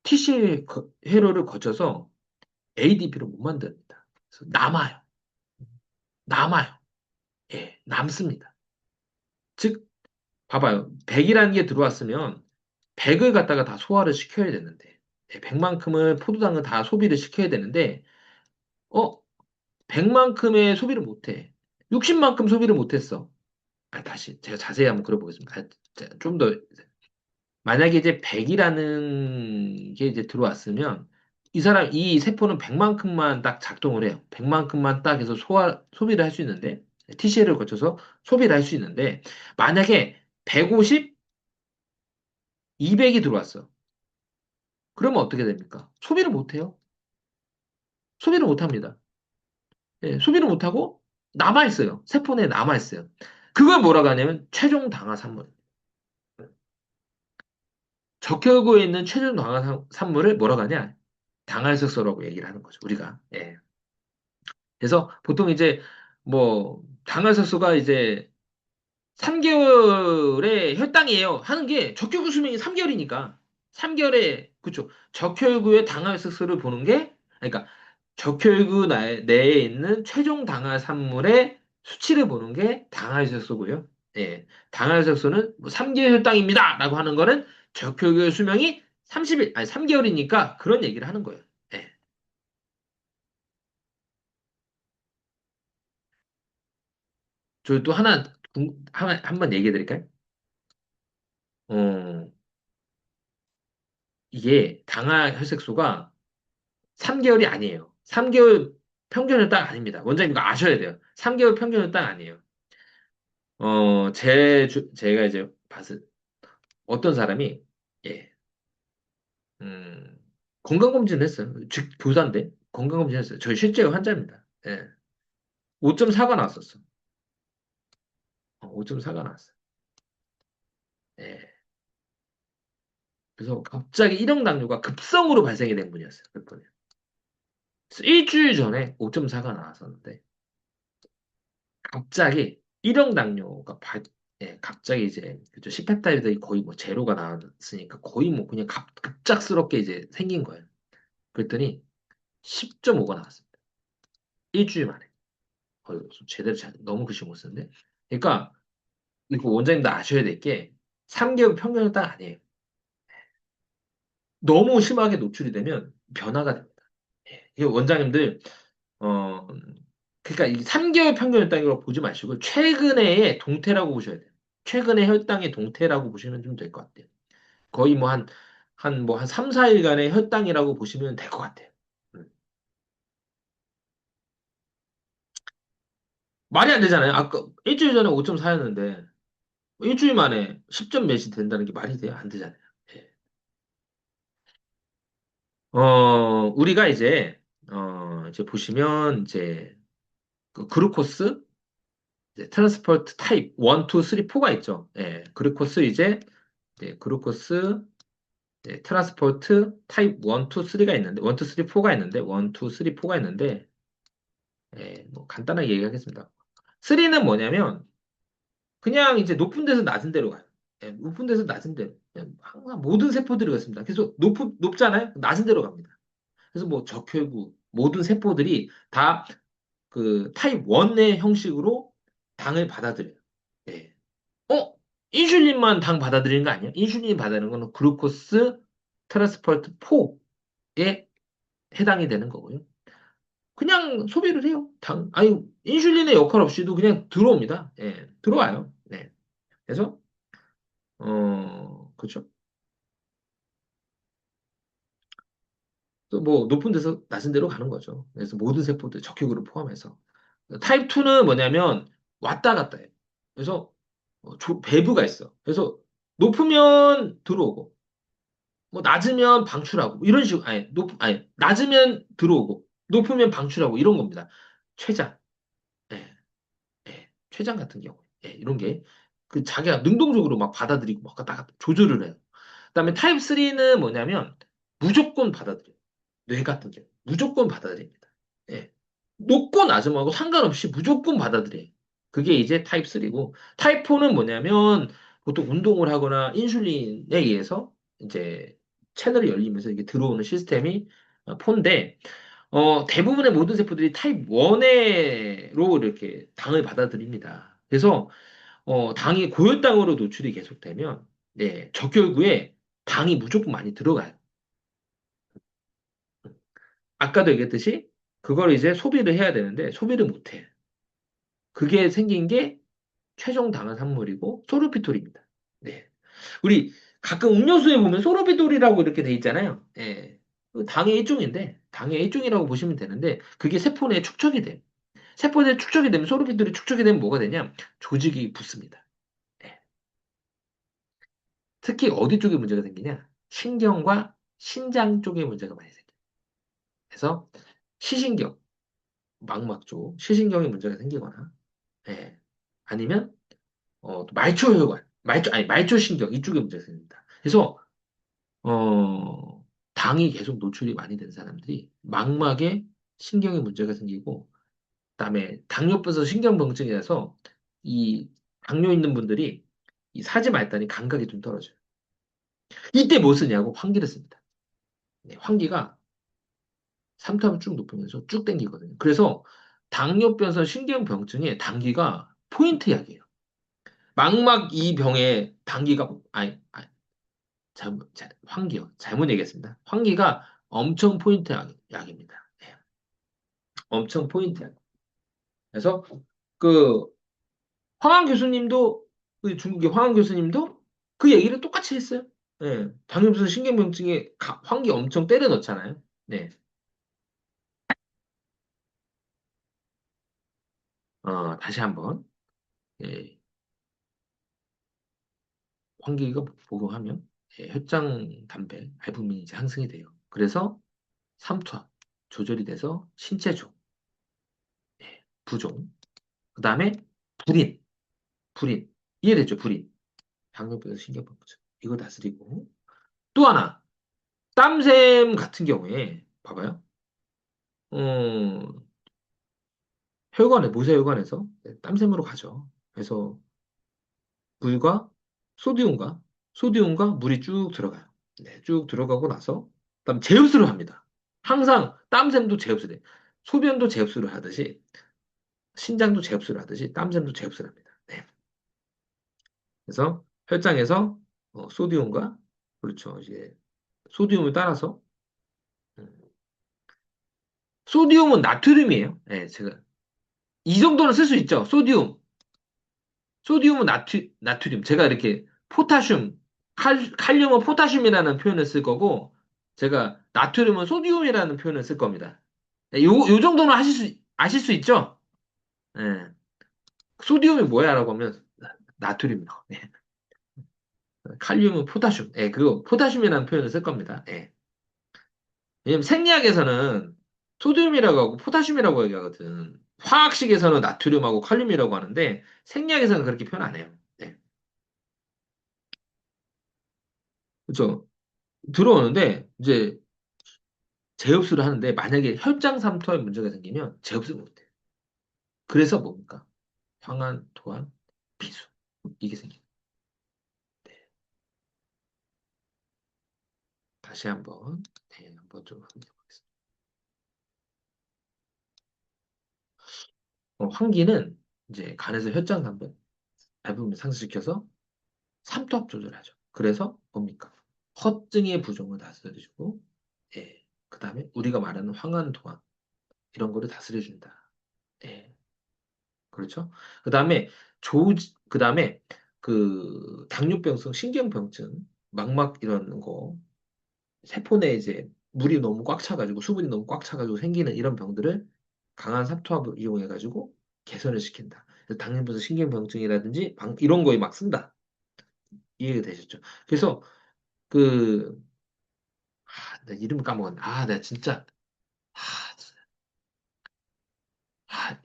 TCA 회로를 거쳐서 ADP를 못 만듭니다. 그래서 남아요. 예, 남습니다. 즉, 봐봐요. 100이라는 게 들어왔으면 100을 갖다가 다 소화를 시켜야 되는데, 100만큼을 포도당을 다 소비를 시켜야 되는데, 어, 100만큼의 소비를 못해. 60만큼 소비를 못했어. 다시 제가 자세히 한번 그려보겠습니다. 좀 더, 만약에 이제 100이라는 게 이제 들어왔으면, 이 세포는 100만큼만 딱 작동을 해요. 100만큼만 딱 해서 소비를 할 수 있는데, TCL을 거쳐서 소비를 할 수 있는데, 만약에 150, 200이 들어왔어. 그러면 어떻게 됩니까? 소비를 못 해요. 소비를 못 합니다. 예, 소비를 못 하고 남아 있어요. 세포 내에 남아 있어요. 그걸 뭐라고 하냐면 최종 당화 산물. 적혈구에 있는 최종 당화 산물을 뭐라고 하냐? 당화혈색소라고 얘기를 하는 거죠. 우리가. 예. 그래서 보통 이제 뭐 당화혈색소가 이제 3개월의 혈당이에요. 하는 게 적혈구 수명이 3개월이니까. 3개월에, 그쵸. 적혈구의 당화혈색소를 보는 게, 그러니까 적혈구 내에 있는 최종 당화산물의 수치를 보는 게 당화혈색소고요. 예. 당화혈색소는 뭐 3개월 혈당입니다. 라고 하는 거는 적혈구의 수명이 30일, 아니 3개월이니까 그런 얘기를 하는 거예요. 예. 저 또 한번 얘기해 드릴까요? 어, 이게 당화혈색소가 3개월이 아니에요. 3개월 평균은 딱 아닙니다. 원장님 이거 아셔야 돼요. 3개월 평균은 딱 아니에요. 제가 이제 봤을, 어떤 사람이, 예, 음, 건강검진을 했어요. 즉, 교사인데, 건강검진 했어요. 저희 실제 환자입니다. 예, 5.4가 나왔었어. 5.4가 나왔어요. 예, 그래서 갑자기 1형 당뇨가 급성으로 발생이 된 분이었어요. 그분이. 그래서 일주일 전에 5.4가 나왔었는데, 갑자기 1형 당뇨가 갑자기 이제 그죠 10렙타이드이 거의 뭐 제로가 나왔으니까 거의 뭐 그냥 급작스럽게 이제 생긴 거예요. 그랬더니 10.5가 나왔습니다. 일주일 만에. 제대로 너무 글씨 못 쓰는데. 그러니까 이거 원장님도 아셔야 될 게 3개월 평균은 딱 아니에요. 너무 심하게 노출이 되면 변화가 됩니다. 이 원장님들 어 그러니까 이 3개월 평균을 딱 이걸 보지 마시고 최근의 동태라고 보셔야 돼요. 최근의 혈당의 동태라고 보시면 좀 될 것 같아요. 거의 뭐 한 3, 4일간의 혈당이라고 보시면 될 것 같아요. 음. 말이 안 되잖아요. 아까 일주일 전에 5.4였는데 일주일 만에 10점 몇이 된다는 게 말이 돼요? 안 되잖아요. 예. 우리가 이제 보시면 이제 그 그루코스, 이제 트랜스포트 타입 1, 2, 3, 4가 있죠. 예. 그루코스 그루코스, 트랜스포트 타입 1, 2, 3가 있는데, 1, 2, 3, 4가 있는데, 1, 2, 3, 4가 있는데, 뭐 간단하게 얘기하겠습니다. 3는 뭐냐면, 그냥 이제 높은 데서 낮은 데로 가요. 높은 데서 낮은 데로. 그냥 항상 모든 세포들이 그렇습니다. 그래서 높잖아요? 낮은 데로 갑니다. 그래서 뭐 적혈구, 모든 세포들이 다 그 타입 1의 형식으로 당을 받아들여요. 예. 어? 인슐린만 당 받아들이는 거 아니야? 인슐린이 받아들이는 거는 글루코스 트랜스포트 4에 해당이 되는 거고요. 그냥 소비를 해요. 아니, 인슐린의 역할 없이도 그냥 들어옵니다. 예, 들어와요. 네. 그래서, 그렇죠. 또 뭐, 높은 데서 낮은 데로 가는 거죠. 그래서 모든 세포들, 적혈구를 포함해서. 타입 2는 뭐냐면, 왔다 갔다 해요. 그래서, 배부가 있어. 그래서, 높으면 들어오고, 뭐, 낮으면 방출하고, 이런 식으로, 아니, 낮으면 들어오고, 높으면 방출하고, 이런 겁니다. 최장. 예. 췌장 같은 경우, 이런 게, 그 자기가 능동적으로 막 받아들이고 막 갔다 갔다 조절을 해요. 그다음에 타입 3는 뭐냐면, 무조건 받아들여요. 뇌 같은 경우. 무조건 받아들입니다. 예. 높고 낮음하고 상관없이 무조건 받아들여요. 그게 이제 타입 3고, 타입 4는 뭐냐면, 보통 운동을 하거나 인슐린에 의해서 이제 채널이 열리면서 이게 들어오는 시스템이 4인데, 대부분의 모든 세포들이 타입 1로 이렇게 당을 받아들입니다. 그래서 당이 고혈당으로 노출이 계속되면 적혈구에 당이 무조건 많이 들어가요. 아까도 얘기했듯이 그걸 이제 소비를 해야 되는데 소비를 못 해. 그게 생긴 게 최종 당한 산물이고 소르피톨입니다. 네. 우리 가끔 음료수에 보면 소르비톨이라고 이렇게 돼 있잖아요. 예. 그 당의 일종인데 당의 일종이라고 보시면 되는데 그게 세포 내에 축적이 돼요. 세포에 축적이 되면 소르피돌이 축적이 되면 뭐가 되냐? 조직이 붙습니다. 예. 특히 어디 쪽에 문제가 생기냐? 신경과 신장 쪽에 문제가 많이 생겨요. 그래서 시신경, 망막 쪽, 시신경에 문제가 생기거나, 예. 아니면 또 말초혈관, 말초신경 이쪽에 문제가 생깁니다. 그래서 당이 계속 노출이 많이 된 사람들이 망막에 신경에 문제가 생기고, 그다음에 당뇨병에서 신경병증이라서 이 당뇨 있는 분들이 이 사지 말단이 감각이 좀 떨어져요. 이때 뭐 쓰냐고 환기를 씁니다. 네, 환기가 삼투압을 쭉 높이면서 쭉 당기거든요. 그래서 당뇨병에서 신경병증에 당기가 포인트 약이에요. 망막 이 병에 당기가 환기요. 잘못 얘기했습니다. 환기가 엄청 포인트 약입니다. 네, 엄청 포인트 약. 그래서 그 황한 교수님도 그 중국의 황한 교수님도 그 얘기를 똑같이 했어요. 예. 당뇨병 신경병증에 환기 엄청 때려 넣잖아요. 네. 다시 한번 예. 환기가 복용하면 혈장 담배, 알부민이 이제 상승이 돼요. 그래서 삼투압 조절이 돼서 신체종, 부종, 그 다음에 불인, 불인 이해됐죠? 불인, 당뇨병 신경병증 이거 다스리고 또 하나 땀샘 같은 경우에 봐봐요. 어, 모세혈관에서 땀샘으로 가죠. 그래서 물과 소디움과 물이 쭉 들어가요. 네, 쭉 들어가고 나서 그다음 제흡수를 합니다. 항상 땀샘도 제흡수를 해. 소변도 제흡수를 하듯이 신장도 제흡수를 하듯이 땀샘도 제흡수를 합니다. 네. 그래서 혈장에서 소디움과 그렇죠. 이제 소디움을 따라서 음, 소디움은 나트륨이에요. 네, 제가 이 정도는 쓸 수 있죠. 소디움. 소디움은 나트륨. 제가 이렇게 포타슘, 칼륨은 포타슘이라는 표현을 쓸 거고, 제가 나트륨은 소디움이라는 표현을 쓸 겁니다. 네, 요 정도는 아실 수 있죠? 예. 소디움이 뭐야라고 하면 나트륨이요. 예. 칼륨은 포타슘. 예, 그거 포타슘이라는 표현을 쓸 겁니다. 예. 왜냐면 생리학에서는 소디움이라고 하고 포타슘이라고 얘기하거든. 화학식에서는 나트륨하고 칼륨이라고 하는데 생리학에서는 그렇게 표현 안 해요. 네. 그렇죠. 들어오는데 이제 재흡수를 하는데 만약에 혈장 삼투압 문제가 생기면 재흡수를 못해요. 그래서 뭡니까? 황한, 도안, 비수 이게 생겨요. 네. 다시 한번 네, 한번 좀 확인해 보겠습니다. 환기는 이제 간에서 혈장 산분 알부민 상승시켜서 삼투압 조절하죠. 그래서 뭡니까? 허증의 부종을 다스려주고, 예. 그 다음에 우리가 말하는 황한, 도안 이런 거를 다스려준다. 예. 그렇죠? 그 다음에 그 다음에 그 당뇨병성 신경병증, 망막 이런 거, 세포 내에 이제 물이 너무 꽉 차가지고 수분이 너무 꽉 차가지고 생기는 이런 병들을 강한 삼투압을 이용해가지고 개선을 시킨다. 그래서 당뇨병성 신경병증이라든지 이런 거에 막 쓴다. 이해가 되셨죠? 그래서 그, 나 이름을 까먹었네. 나 진짜, 아,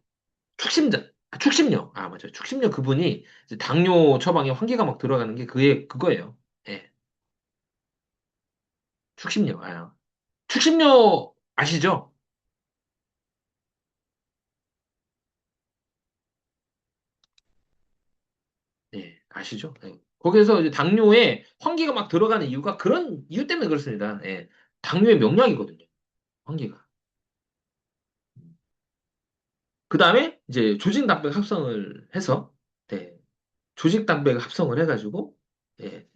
축심자, 축심료. 맞아요. 축심료 그분이 이제 당뇨 처방에 환기가 막 들어가는 게 그거예요. 예, 축심료. 축심료 아시죠? 예, 아시죠? 예. 거기에서 이제 당뇨에 환기가 막 들어가는 이유가 그런 이유 때문에 그렇습니다. 예, 당뇨의 명약이거든요. 환기가. 그 다음에 이제 조직단백 합성을 해서, 네, 조직단백 합성을 해가지고, 예,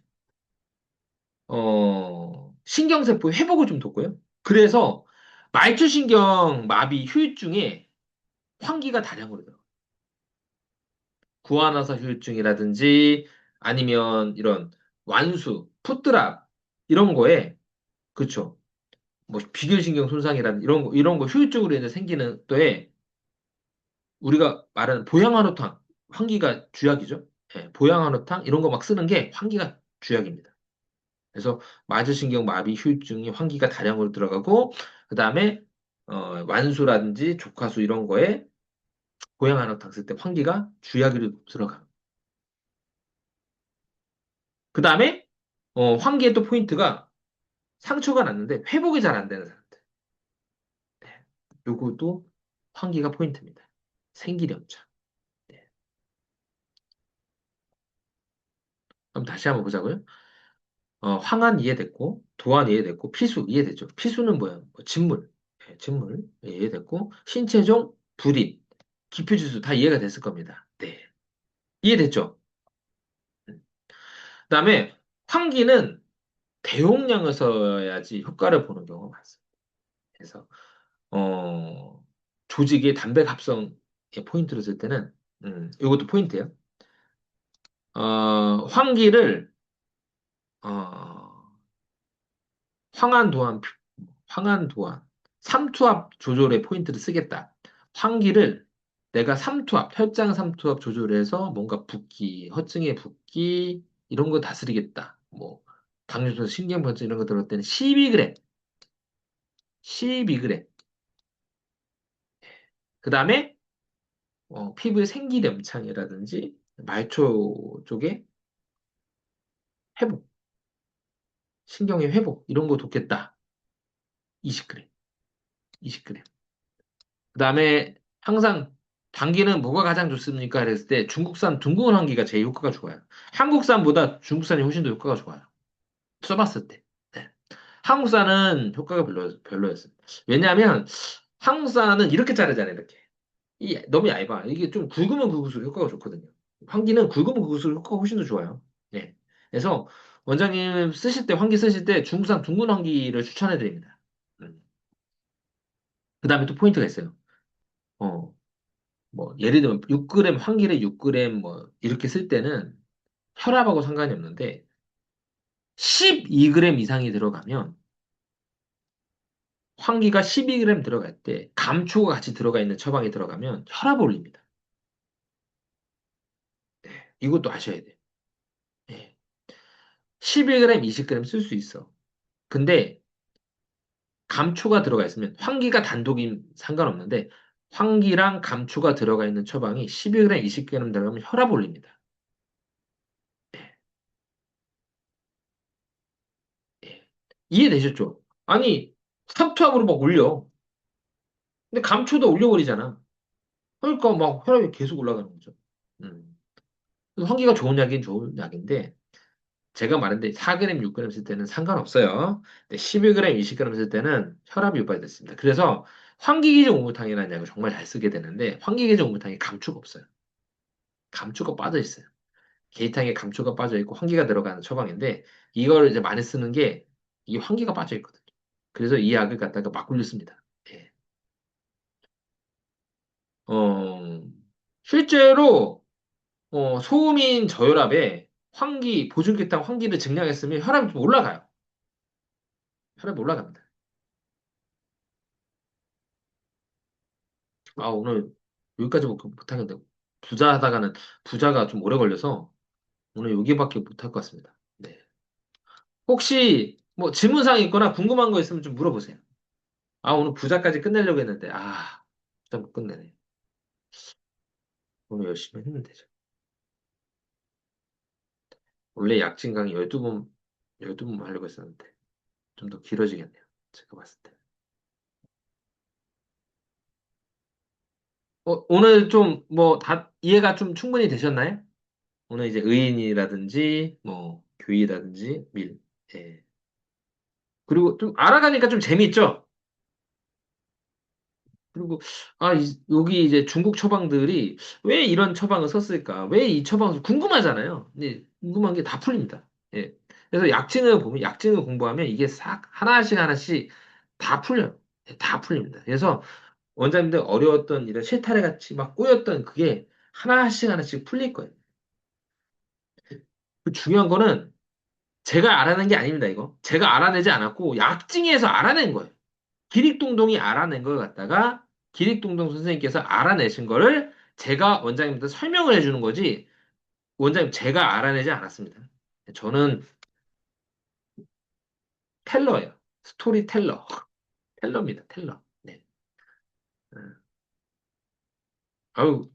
신경세포 회복을 좀 돕고요. 그래서 말초신경 마비 후유증에 환기가 다량으로 들어요. 구안화사 후유증이라든지 아니면 이런 완수, 풋드랍 이런 거에 그쵸. 뭐 비결신경 손상이라든지 이런 거 후유증으로 인해 생기는 또에 우리가 말하는 보양한호탕 환기가 주약이죠. 예, 보양한호탕 이런 거 막 쓰는 게 환기가 주약입니다. 그래서 마주신경 마비 후유증이 환기가 다량으로 들어가고 그다음에 완수라든지 족화수 이런 거에 고양한옥탕 쓸 때 환기가 주야기로 들어가. 그다음에 환기의 또 포인트가 상처가 났는데 회복이 잘 안 되는 사람들. 네. 요것도 환기가 포인트입니다. 생기렴차. 네. 그럼 다시 한번 보자고요. 황한 이해됐고 도안 이해됐고 피수 이해됐죠. 피수는 뭐야? 진물. 네, 진물 이해됐고 신체종 불임 기표지수 다 이해가 됐을 겁니다. 네. 이해됐죠? 그다음에 환기는 대용량을 써야지 효과를 보는 경우가 많습니다. 그래서 어, 조직의 단백 합성의 포인트를 쓸 때는 이것도 포인트예요. 환기를 어, 황한 도안 황한 도안 삼투압 조절의 포인트를 쓰겠다. 환기를 내가 삼투압 혈장 삼투압 조절해서 뭔가 붓기 허증의 붓기 이런 거 다스리겠다. 뭐 당뇨선 신경변증 이런 거 들을 때는 12g 12g 그 다음에 피부의 생기렴창이라든지 말초 쪽에 회복, 신경의 회복 이런 거 돕겠다. 20g, 20g. 그다음에 항상 당기는 뭐가 가장 좋습니까? 그랬을 때 중국산 둥근 환기가 제일 효과가 좋아요. 한국산보다 중국산이 훨씬 더 효과가 좋아요. 써봤을 때. 네. 한국산은 효과가 별로였어요. 왜냐하면 한국산은 이렇게 자르잖아요, 이렇게. 너무 얇아. 이게 좀 굵으면 굵을수록 효과가 좋거든요. 환기는 굵으면 굵을수록 효과가 훨씬 더 좋아요. 네. 그래서 원장님 쓰실 때, 환기 쓰실 때 중국산 둥근 환기를 추천해 드립니다. 그 다음에 또 포인트가 있어요. 어, 뭐, 예를 들면 6g, 황길에 6g 뭐, 이렇게 쓸 때는 혈압하고 상관이 없는데 12g 이상이 들어가면 황기가 12g 들어갈 때 감초가 같이 들어가 있는 처방이 들어가면 혈압 올립니다. 이것도 아셔야 돼요. 예. 12g, 20g 쓸 수 있어. 근데 감초가 들어가 있으면 황기가 단독이 상관없는데 황기랑 감초가 들어가 있는 처방이 11g, 20g 들어가면 혈압 올립니다. 예. 예. 이해되셨죠? 아니, 탑투압으로 막 올려. 근데 감초도 올려버리잖아. 그러니까 막 혈압이 계속 올라가는 거죠. 음. 환기가 좋은 약인 좋은 약인데 제가 말한데 4g, 6g 쓸 때는 상관없어요. 근데 11g, 20g 쓸 때는 혈압이 유발됐습니다. 그래서 환기기종 옥물탕이라는 약을 정말 잘 쓰게 되는데 환기기종 옥물탕에 감초가 없어요. 감초가 빠져 있어요. 게이탕에 감초가 빠져 있고 환기가 들어가는 처방인데 이걸 이제 많이 쓰는 게 이 환기가 빠져 있거든요. 그래서 이 약을 갖다가 막 굴렸습니다. 예. 어, 실제로 소음인 저혈압에 보증기탕 환기를 증량했으면 혈압이 좀 올라가요. 혈압이 올라갑니다. 아, 오늘 여기까지 못하겠는데, 부자 하다가는 부자가 좀 오래 걸려서 오늘 여기밖에 못할 것 같습니다. 네. 혹시 뭐 질문사항 있거나 궁금한 거 있으면 좀 물어보세요. 아, 오늘 부자까지 끝내려고 했는데, 부자 못 끝내네. 오늘 열심히 했는데. 원래 약진 강의 12번 하려고 했었는데, 좀 더 길어지겠네요. 제가 봤을 때. 오늘 좀 뭐 다 이해가 좀 충분히 되셨나요? 오늘 이제 의인이라든지 뭐 교의라든지 밀. 예. 그리고 좀 알아가니까 좀 재미있죠? 그리고 여기 이제 중국 처방들이 왜 이런 처방을 썼을까? 왜 이 처방을 궁금하잖아요. 근데 궁금한 게 다 풀립니다. 예. 그래서 약증을 공부하면 이게 싹 하나씩 하나씩 다 풀려요. 예, 다 풀립니다. 그래서 원장님들 어려웠던 이런 실타래 같이 막 꼬였던 그게 하나씩 하나씩 풀릴 거예요. 그 중요한 거는 제가 알아낸 게 아닙니다, 이거. 제가 알아내지 않았고, 약증에서 알아낸 거예요. 기릭동동이 알아낸 걸 갖다가, 기릭동동 선생님께서 알아내신 거를 제가 원장님한테 설명을 해주는 거지, 원장님 제가 알아내지 않았습니다. 저는 텔러예요. 스토리텔러. 텔러입니다, 텔러. 네. 음, 아유,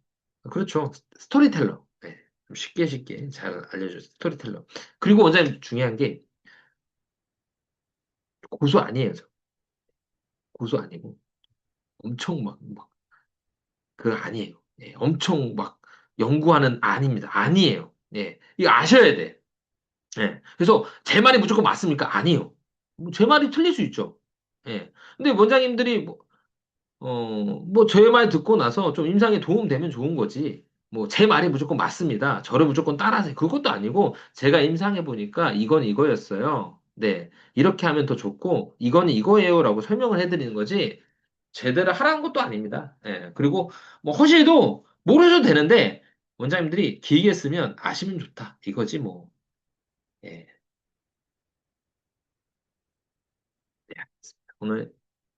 그렇죠. 스토리텔러. 네. 좀 쉽게 쉽게 잘 알려줘요. 스토리텔러. 그리고 원장님 중요한 게 고수 아니에요. 저. 고수 아니고 엄청 그거 아니에요. 예, 엄청 막 연구하는 아닙니다. 아니에요. 예, 이거 아셔야 돼. 예, 그래서 제 말이 무조건 맞습니까? 아니에요. 뭐제 말이 틀릴 수 있죠. 예, 근데 원장님들이 뭐 제 말 듣고 나서 좀 임상에 도움되면 좋은 거지. 뭐 제 말이 무조건 맞습니다. 저를 무조건 따라하세요. 그것도 아니고 제가 임상해 보니까 이건 이거였어요. 네, 이렇게 하면 더 좋고 이건 이거예요라고 설명을 해드리는 거지. 제대로 하라는 것도 아닙니다. 예, 그리고 뭐 허실도 모르셔도 되는데 원장님들이 길게 쓰면 아시면 좋다. 이거지 뭐. 예, 네, 알겠습니다.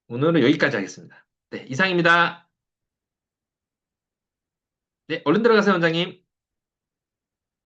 오늘은 여기까지 하겠습니다. 네, 이상입니다. 네, 얼른 들어가세요, 원장님.